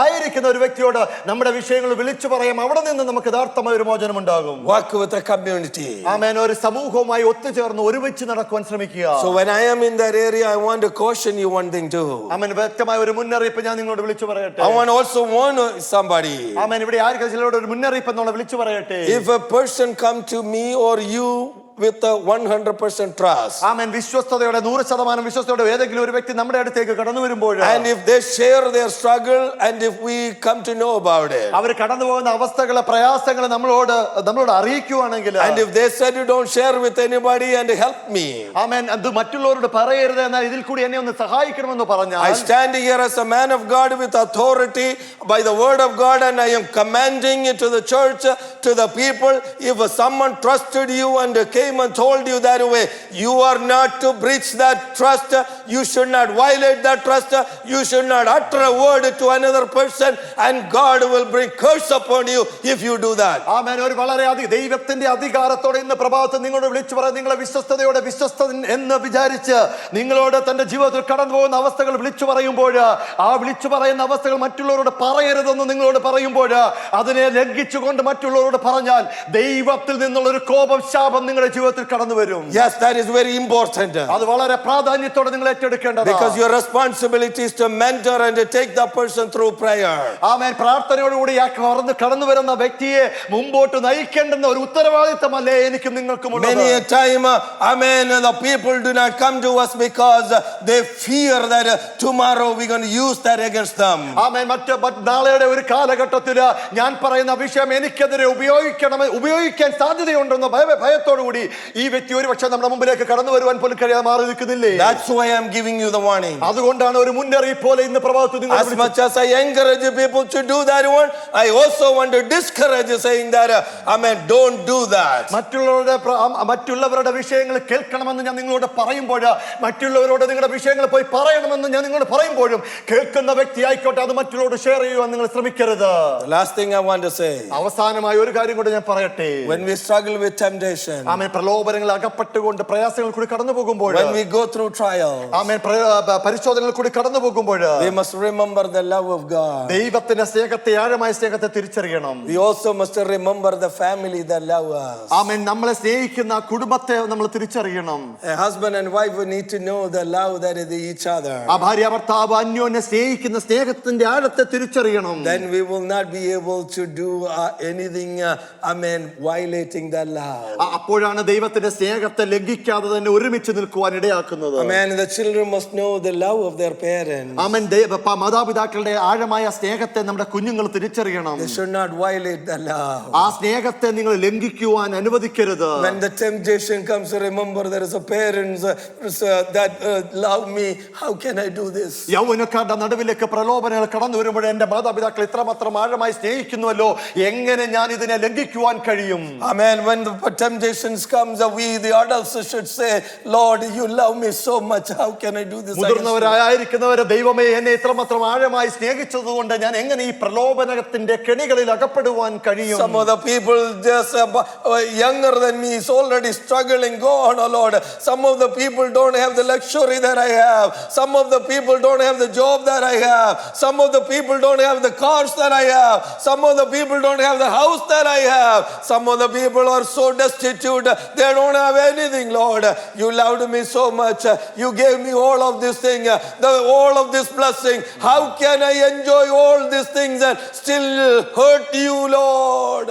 Speaker 2: ആയിരിക്കുന്ന ഒരു വ്യക്തിയോട് നമ്മുടെ വിഷയങ്ങൾ വിളിച്ചു പറയാം. അവിടെ നിന്ന് നമുക്ക് യഥാർത്ഥമായ ഒരു മോചനം ഉണ്ടാകും.
Speaker 1: Work with a community.
Speaker 2: ആമേൻ. ഒരു സമൂഹവുമായി ഒത്തുചേർന്ന് ഒരുമിച്ച് നടക്കുവാൻ ശ്രമിക്കുക.
Speaker 1: So when I am in that area, I want to caution you one thing too.
Speaker 2: ആമേൻ. വ്യക്തമായ ഒരു മുന്നറിയിപ്പ് ഞാൻ നിങ്ങളോട് വിളിച്ചു പറയട്ടെ.
Speaker 1: I want also warn somebody.
Speaker 2: ആമേൻ. ഇവിടെ ആർക്കും ചിലരോട് ഒരു മുന്നറിയിപ്പ് എന്നുള്ള വിളിച്ചു പറയട്ടെ.
Speaker 1: If a person come to me or you with a 100% trust,
Speaker 2: ആമേൻ, വിശ്വസ്തയോടെ 100% വിശ്വസ്തയോടെ ഏതെങ്കിലും ഒരു വ്യക്തി നമ്മുടെ അടുത്തേക്ക് കടന്നു വരുമ്പോൾ,
Speaker 1: and if they share their struggle and if we come to know about it,
Speaker 2: അവർ കടന്നു പോകുന്ന അവസ്ഥകളെ പ്രയാസങ്ങളെ നമ്മളോട് അറിയിക്കുവാണെങ്കിൽ,
Speaker 1: and if they said you don't share with anybody and help me,
Speaker 2: ആമേൻ, അത് മറ്റുള്ളവരോട് പറയരുത്, എന്നാൽ ഇതിൽ കൂടി എന്നെ ഒന്ന് സഹായിക്കണമെന്ന് പറഞ്ഞാൽ,
Speaker 1: I stand here as a man of God with authority by the word of God, and I am commanding it to the church, to the people. If someone trusted you and came and told you that way, you are not to breach that trust. You should not violate that trust. You should not utter a word to another person, and God will bring curse upon you if you do that.
Speaker 2: ആമേൻ. ഒരു വളരെ ദൈവത്തിന്റെ അധികാരത്തോടെ ഇന്ന് പ്രഭാതത്തിൽ നിങ്ങളോട് വിളിച്ചു പറയാം. നിങ്ങളെ വിശ്വസ്തയോടെ വിശ്വസ്തൻ എന്ന് വിചാരിച്ച് നിങ്ങളോട് തന്റെ ജീവിതത്തിൽ കടന്നു പോകുന്ന അവസ്ഥകൾ വിളിച്ചു പറയുമ്പോൾ, ആ വിളിച്ചു പറയുന്ന അവസ്ഥകൾ മറ്റുള്ളവരോട് പറയരുതെന്ന് നിങ്ങളോട് പറയുമ്പോൾ, അതിനെ ലംഘിച്ചുകൊണ്ട് മറ്റുള്ളവരോട് പറഞ്ഞാൽ ദൈവത്തിൽ നിന്നുള്ള ഒരു കോപം, ശാപം നിങ്ങളുടെ ജീവിതത്തിൽ കടന്നു വരും.
Speaker 1: Yes, that is very important.
Speaker 2: അത് വളരെ പ്രാധാന്യത്തോടെ നിങ്ങൾ ഏറ്റെടുക്കേണ്ടതാണ്.
Speaker 1: Because your responsibility is to mentor and to take the person through prayer.
Speaker 2: ആമേൻ. പ്രാർത്ഥനയോടുകൂടി കടന്നു വരുന്ന വ്യക്തിയെ മുമ്പോട്ട് നയിക്കേണ്ടുന്ന ഒരു ഉത്തരവാദിത്തമല്ലേ എനിക്കും നിങ്ങൾക്കും ഉള്ളത്.
Speaker 1: Many a time, amen, the people do not come to us because they fear that tomorrow we're going to use that against them.
Speaker 2: ആമേൻ. നാളെയുടെ ഒരു കാലഘട്ടത്തിൽ ഞാൻ പറയുന്ന വിഷയം എനിക്കെതിരെ ഉപയോഗിക്കാൻ സാധ്യതയുണ്ടെന്ന ഭയത്തോടു കൂടി ഈ വ്യക്തി ഒരു പക്ഷേ നമ്മുടെ മുമ്പിലേക്ക് കടന്നു വരുവാൻ പോലും കഴിയാതെ മാറി നിൽക്കുന്നില്ലേ?
Speaker 1: That's why I'm giving you the warning.
Speaker 2: അതുകൊണ്ടാണ് ഒരു മുന്നറിയിപ്പ് പോലെ ഇന്ന് പ്രഭാതത്തിൽ നിങ്ങൾ,
Speaker 1: as much as I encourage people to do that one, I also want to discourage saying that, amen, don't do that.
Speaker 2: മറ്റുള്ളവരുടെ വിഷയങ്ങൾ കേൾക്കണമെന്ന് ഞാൻ നിങ്ങളോട് പറയുമ്പോൾ, മറ്റുള്ളവരോട് നിങ്ങളുടെ വിഷയങ്ങൾ പോയി പറയണമെന്ന് ഞാൻ നിങ്ങളോട് പറയുമ്പോഴും, കേൾക്കുന്ന വ്യക്തി ആയിക്കോട്ടെ അത് മറ്റുള്ളവരോട് ഷെയർ ചെയ്യുവാൻ നിങ്ങൾ ശ്രമിക്കരുത്.
Speaker 1: The last thing I want to say,
Speaker 2: അവസാനമായി ഒരു കാര്യം കൂടി ഞാൻ പറയട്ടെ.
Speaker 1: when we struggle with temptation,
Speaker 2: ആമേൻ, പ്രലോഭനങ്ങൾ അകപ്പെട്ടുകൊണ്ട് പ്രയാസങ്ങൾ കൂടി കടന്നു പോകുമ്പോൾ,
Speaker 1: when we go through trials,
Speaker 2: ആമേൻ, പരിശോധനകൾ കൂടി കടന്നു പോകുമ്പോൾ,
Speaker 1: we must remember the love of God.
Speaker 2: ദൈവത്തിന്റെ സ്നേഹത്തെ, ആഴമായ സ്നേഹത്തെ തിരിച്ചറിയണം.
Speaker 1: We also must remember the family that love us.
Speaker 2: ആമേൻ. നമ്മളെ സ്നേഹിക്കുന്ന കുടുംബത്തെ നമ്മൾ തിരിച്ചറിയണം.
Speaker 1: A husband and wife need to know the love that is each other.
Speaker 2: ആ ഭാര്യ ഭർത്താവ് അന്യോന്യം സ്നേഹിക്കുന്ന സ്നേഹത്തിന്റെ ആഴത്തെ തിരിച്ചറിയണം.
Speaker 1: Then we will not be able to do anything, amen, violating that love.
Speaker 2: അപ്പോഴാണ് ദൈവത്തിന്റെ സ്നേഹത്തെ ലംഘിക്കാതെ തന്നെ ഒരുമിച്ച് നിൽക്കുവാൻ ഇടയാക്കുന്നത്.
Speaker 1: Amen. The children must know the love of their parents.
Speaker 2: ആമേൻ. മാതാപിതാക്കളുടെ ആഴമായ സ്നേഹത്തെ നമ്മുടെ കുഞ്ഞുങ്ങൾ തിരിച്ചറിയണം.
Speaker 1: They should not violate the love.
Speaker 2: ആ സ്നേഹത്തെ നിങ്ങൾ ലംഘിക്കുവാൻ അനുവദിക്കരുത്.
Speaker 1: When the temptation comes, remember there is a parents that love me. How can I do this?
Speaker 2: യൗവനക്കാരുടെ നടുവിലേക്ക് പ്രലോഭനങ്ങൾ കടന്നു വരുമ്പോൾ, എന്റെ മാതാപിതാക്കൾ ഇത്രമാത്രം ആഴമായി സ്നേഹിക്കുന്നുവല്ലോ, എങ്ങനെ ഞാൻ ഇതിനെ ലംഘിക്കുവാൻ കഴിയും?
Speaker 1: Amen. When the temptations comes, we the adults should say, Lord, you love me so much. How can I do this?
Speaker 2: മുതിർന്നവരായിരിക്കുന്നവരെ, ദൈവമേ, എന്നെ ഇത്രമാത്രം ആഴമായി സ്നേഹിച്ചതുകൊണ്ട് ഞാൻ എങ്ങനെ ഈ പ്രലോഭനത്തിന്റെ കെണികളിൽ അകപ്പെടുവാൻ കഴിയും?
Speaker 1: Some of the people just younger than me is already struggling. Go on, oh Lord. Some of the people don't have the luxury that I have. Some of the people don't have the job that I have. Some of the people don't have the cars that I have. Some of the people don't have the house that I have. Some of the people are so destitute, they don't have anything. Lord, you loved me so much. You gave me all of this thing, all of this blessing. How can I enjoy all these things and still hurt you, Lord?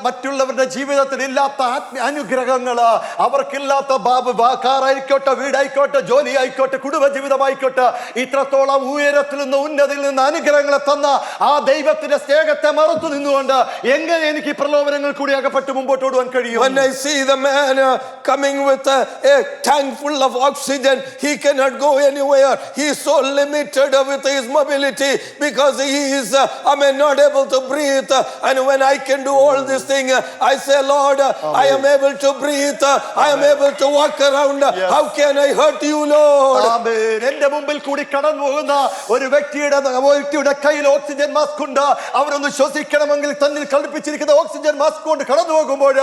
Speaker 2: മറ്റുള്ളവരുടെ ജീവിതത്തിൽ ഇല്ലാത്ത അനുഗ്രഹങ്ങള്, അവർക്കില്ലാത്ത കാറായിക്കോട്ടെ, വീടായിക്കോട്ടെ, ജോലി ആയിക്കോട്ടെ, കുടുംബ ജീവിതമായിക്കോട്ടെ, ഇത്രത്തോളം ഉയരത്തിൽ നിന്ന് ഉന്നതിയിൽ നിന്ന് അനുഗ്രഹങ്ങളെ തന്ന ആ ദൈവത്തിന്റെ സ്നേഹത്തെ മറത്തു നിന്നുകൊണ്ട് എങ്ങനെ എനിക്ക് പ്രലോഭനങ്ങൾ കൂടി അകപ്പെട്ട് മുമ്പോട്ട് ഓടുവാൻ കഴിയും?
Speaker 1: When I see the man coming with a tank full of oxygen, he cannot go anywhere. He is so limited with his mobility because he is, not able to breathe. And when I can do all this thing, I say, Lord, I am able to breathe. I am able to walk around. How can I hurt you, Lord?
Speaker 2: എന്റെ മുമ്പിൽ കൂടി കടന്നു പോകുന്ന ഒരു വ്യക്തിയുടെ കയ്യിൽ oxygen mask ഉണ്ട്. അവരൊന്ന് ശ്വസിക്കണമെങ്കിൽ തന്നിൽ ഘടിപ്പിച്ചിരിക്കുന്ന ഓക്സിജൻ മാസ്ക് കൊണ്ട് കടന്നു പോകുമ്പോൾ,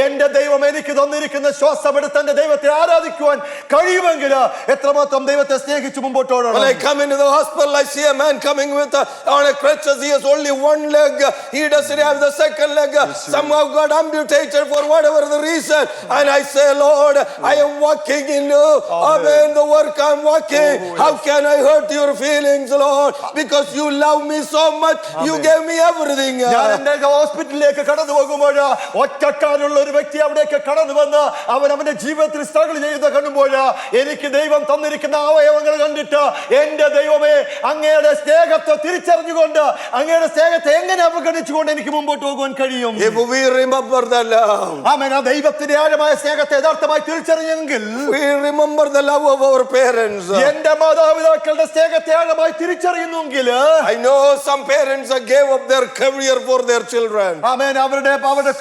Speaker 2: എന്റെ ദൈവം ദൈവം എനിക്ക് തന്നിരിക്കുന്ന ശ്വാസമെടുത്ത് എന്റെ ദൈവത്തെ ആരാധിക്കുവാൻ കഴിയുമെങ്കിൽ എത്രമാത്രം ദൈവത്തെ സ്നേഹിച്ചു മുമ്പോട്ട്
Speaker 1: When I
Speaker 2: ഓടണം.
Speaker 1: come into the hospital, I see a man coming with on a crutches. He has only one leg. He doesn't have the second leg. Somehow got amputated for whatever the reason. And I say, Lord, I am walking in Amen, the work I'm walking. How can I hurt your feelings, Lord? Because you love me so much. You gave me everything.
Speaker 2: ഞാൻ എന്റെ ഹോസ്പിറ്റലിലേക്ക് കടന്നു പോകുമ്പോൾ ഒറ്റക്കാരുള്ള ഒരു വ്യക്തി അവിടേക്ക് കടന്നു വന്ന് അവന്റെ ജീവിതത്തിൽ സ്ട്രഗിൾ ചെയ്ത് കാണുമ്പോൾ എനിക്ക് ദൈവം തന്നിരിക്കുന്ന അവയവങ്ങൾ കണ്ടിട്ട് എന്റെ ദൈവമേ അങ്ങയുടെ സ്നേഹത്തെ തിരിച്ചറിഞ്ഞുകൊണ്ട് അങ്ങയുടെ സ്നേഹത്തെ എങ്ങനെ അവഗണിച്ചുകൊണ്ട് എനിക്ക് മുമ്പോട്ട് പോകുവാൻ കഴിയും.
Speaker 1: If we remember the love,
Speaker 2: ആമേൻ. ആ ദൈവത്തിന്റെ ആഴമായ സ്നേഹത്തെ യഥാർത്ഥമായി തിരിച്ചറിഞ്ഞെങ്കിൽ
Speaker 1: we remember the love of our parents.
Speaker 2: എന്റെ മാതാപിതാക്കളുടെ സ്നേഹത്തെ ആഴമായി തിരിച്ചറിയുന്നെങ്കിൽ
Speaker 1: I know some parents gave up their career for their children.
Speaker 2: ആമേൻ. അവരുടെ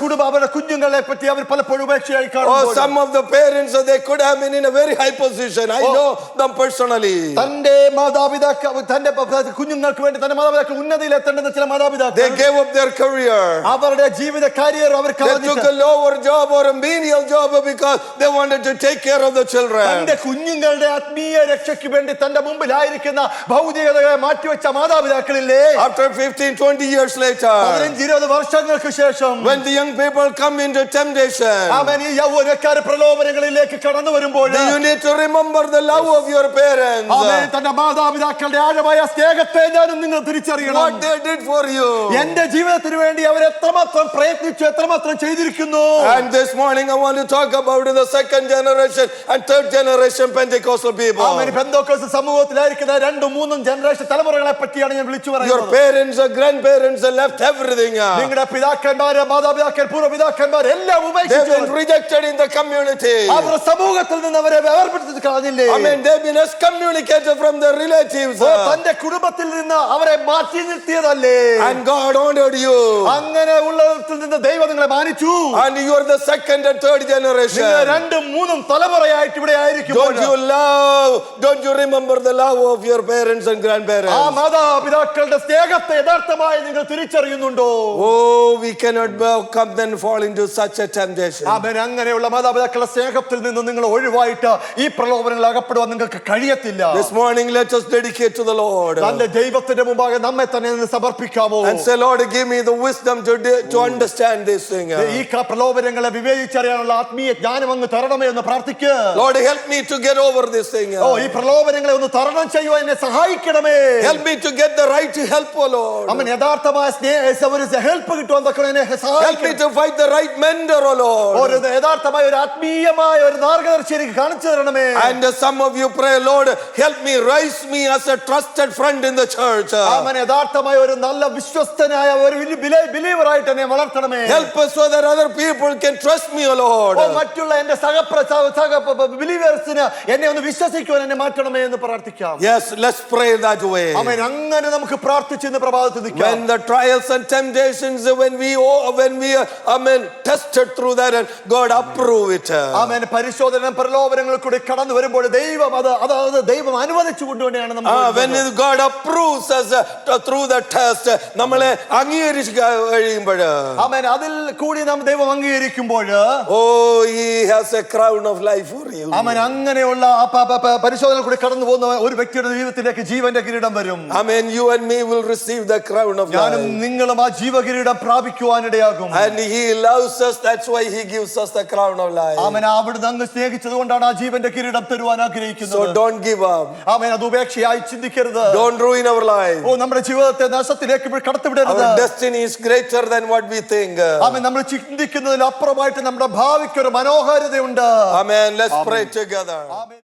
Speaker 2: കുടുംബം അവരുടെ കുഞ്ഞുങ്ങളെ പറ്റി അവർ പലപ്പോഴും ഉപേക്ഷയായി
Speaker 1: Oh,
Speaker 2: കാണുമ്പോൾ
Speaker 1: some of the parents they could have been in a very high position. I know them personally.
Speaker 2: തന്റെ മാതാപിതാക്കൾ തന്റെ കുഞ്ഞുങ്ങൾക്ക് വേണ്ടി തന്റെ മാതാപിതാക്കൾ ഉന്നതിയിൽ എത്തേണ്ടുന്ന ചില
Speaker 1: They
Speaker 2: മാതാപിതാക്കൾ
Speaker 1: gave up their career.
Speaker 2: അവരുടെ ജീവിത കരിയർ അവർ
Speaker 1: They took a lower job or a menial job because they wanted to take care of the children.
Speaker 2: തന്റെ കുഞ്ഞുങ്ങളുടെ ആത്മീയ രക്ഷയ്ക്ക് വേണ്ടി തന്റെ മുമ്പിലായിരിക്കുന്ന ഭൗതികതയെ മാറ്റിവെച്ച മാതാപിതാക്കളില്ലേ?
Speaker 1: After 15-20 years later,
Speaker 2: 15-20 വർഷങ്ങൾക്ക് ശേഷം
Speaker 1: when the young people come into temptation,
Speaker 2: അവൻ ഈ യൗവനക്കാർ പ്രലോഭനങ്ങളിലേക്ക് കടന്നു വരുമ്പോൾ
Speaker 1: you need to remember the love of your parents.
Speaker 2: അവൻ തന്റെ മാതാപിതാക്കളുടെ ആഴമായ സ്നേഹത്തെ ഞാനും നിങ്ങൾ തിരിച്ചറിയണം.
Speaker 1: What they did for you.
Speaker 2: എന്റെ ജീവിതത്തിന് വേണ്ടി അവർ എത്രമാത്രം പ്രയത്നിച്ചു, എത്രമാത്രം ചെയ്തിരിക്കുന്നു.
Speaker 1: And this morning I want to talk about the second generation and third generation Pentecostal people.
Speaker 2: അവൻ പെന്തോക്കോസ്ത് സമൂഹത്തിലായിരിക്കുന്ന 2-3 ജനറേഷൻ തലമുറകളെ പറ്റിയാണ് ഞാൻ വിളിച്ചു
Speaker 1: Your
Speaker 2: പറയുന്നത്.
Speaker 1: parents or grandparents they left everything.
Speaker 2: നിങ്ങളുടെ പിതാക്കന്മാര്, മാതാപിതാക്കൾ, പൂർവ്വപിതാക്കന്മാർ എല്ലാം
Speaker 1: They've
Speaker 2: ഉപേക്ഷിച്ചു.
Speaker 1: been rejected in the community.
Speaker 2: അവർ സമൂഹത്തിൽ നിന്ന് അവരെ വേർപെടുത്തി കളഞ്ഞില്ലേ?
Speaker 1: I mean, they've been excommunicated from their relatives.
Speaker 2: തന്റെ കുടുംബത്തിൽ നിന്ന് അവരെ മാറ്റി നിർത്തിയതല്ലേ?
Speaker 1: And God honored you.
Speaker 2: അങ്ങനെ ഉള്ളതിൽ നിന്ന് ദൈവം നിങ്ങളെ മാനിച്ചു.
Speaker 1: And you are the second and third generation.
Speaker 2: നിങ്ങൾ 2-3 തലമുറയായിട്ട് ഇവിടെ ആയിരിക്കും.
Speaker 1: Don't you remember the love of your parents and grandparents?
Speaker 2: ആ മാതാപിതാക്കളുടെ സ്നേഹത്തെ യഥാർത്ഥമായി നിങ്ങൾ തിരിച്ചറിയുന്നുണ്ടോ?
Speaker 1: Oh, we cannot come then fall into such a temptation.
Speaker 2: ആമേൻ. അങ്ങനെയുള്ള മാതാപിതാക്കളുടെ സ്നേഹത്തിൽ നിന്ന് നിങ്ങൾ ഒഴിവായിട്ട് ഈ പ്രലോഭനങ്ങൾ അകപ്പെടുവാൻ നിങ്ങൾക്ക് കഴിയത്തില്ല.
Speaker 1: This morning let us dedicate to the Lord
Speaker 2: തന്റെ ദൈവത്തിന്റെ മുമ്പാകെ നമ്മെ തന്നെ സമർപ്പിക്കാമോ?
Speaker 1: and say, Lord, give me the wisdom to understand this thing.
Speaker 2: ഈ പ്രലോഭനങ്ങളെ വിവേചിച്ചറിയാനുള്ള ആത്മീയ ജ്ഞാനം അങ്ങ് തരണമേ എന്ന് പ്രാർത്ഥിക്കുക.
Speaker 1: Lord, help me to get over this thing.
Speaker 2: ഈ പ്രലോഭനങ്ങളെ ഒന്ന് തരണം ചെയ്യുവാൻ എന്നെ സഹായിക്കണമേ.
Speaker 1: Help me to get the right to help, oh Lord.
Speaker 2: അവൻ യഥാർത്ഥമായ ഹെൽപ്പ് കിട്ടുവാൻ തക്ക എന്നെ
Speaker 1: Help me
Speaker 2: സഹായിക്കണം.
Speaker 1: to find the right mentor, oh Lord.
Speaker 2: ഒരു യഥാർത്ഥമായ ഒരു ആത്മീയമായ ഒരു മാർഗദർശി എനിക്ക് കാണിച്ചു തരണമേ.
Speaker 1: And some of you pray, Lord, help me, raise me as a trusted friend in the church.
Speaker 2: അവൻ യഥാർത്ഥമായ ഒരു നല്ല വിശ്വസ്തനായ ഒരു ബിലീവർ ആയിട്ട് എന്നെ വളർത്തണമേ.
Speaker 1: Help us so that other people can trust me, oh Lord.
Speaker 2: മറ്റുള്ള എന്റെ ബിലീവേഴ്സിന് എന്നെ ഒന്ന് വിശ്വസിക്കുവാൻ എന്നെ മാറ്റണമേ എന്ന് പ്രാർത്ഥിക്കാം.
Speaker 1: Yes, let's pray that way.
Speaker 2: ആമേൻ. അങ്ങനെ നമുക്ക് പ്രാർത്ഥിച്ച് ഇന്ന് പ്രഭാതത്തിൽ നിൽക്കാം.
Speaker 1: When the trials and temptations, when we amen, tested through that and God approve it.
Speaker 2: ആമേൻ. പരിശോധന പ്രലോഭനങ്ങൾ കൂടി കടന്നു വരുമ്പോൾ ദൈവം അതായത് ദൈവം അനുവദിച്ചു കൊണ്ടുതന്നെയാണ്
Speaker 1: When God approves us through the test, നമ്മളെ അംഗീകരിച്ച് കഴിയുമ്പോൾ,
Speaker 2: ആമേൻ, അതിൽ കൂടി നാം ദൈവം അംഗീകരിക്കുമ്പോൾ,
Speaker 1: oh, He has a crown of life for you.
Speaker 2: ആമേൻ, അങ്ങനെയുള്ള പരിശോധന കൂടി കടന്നു പോകുന്ന ഒരു വ്യക്തിയുടെ ജീവിതത്തിലേക്ക് ജീവന്റെ കിരീടം വരും.
Speaker 1: Amen. You and me will receive the crown of
Speaker 2: ഞാനും
Speaker 1: life.
Speaker 2: നിങ്ങളും ആ ജീവകിരീടം പ്രാപിക്കുവാനിടയാകും.
Speaker 1: And He loves us. That's why He gives us the crown of life.
Speaker 2: ആമേൻ. അവിടുന്ന് അങ്ങ് സ്നേഹിച്ചത് കൊണ്ടാണ് ആ ജീവന്റെ കിരീടം തരുവാൻ ആഗ്രഹിക്കുന്നത്.
Speaker 1: So don't give up.
Speaker 2: ആമേൻ. അത് ഉപേക്ഷയായി ചിന്തിക്കരുത്.
Speaker 1: Don't ruin our life.
Speaker 2: നമ്മുടെ ജീവിതത്തെ നാശത്തിലേക്ക് കടത്തിവിടരുത്.
Speaker 1: Our destiny is greater than what we think.
Speaker 2: ആമേൻ. നമ്മൾ ചിന്തിക്കുന്നതിൽ അപ്പുറമായിട്ട് നമ്മുടെ ഭാവിക്ക് ഒരു മനോഹാരിതയുണ്ട്.
Speaker 1: Amen. Let's pray together.
Speaker 2: Amen.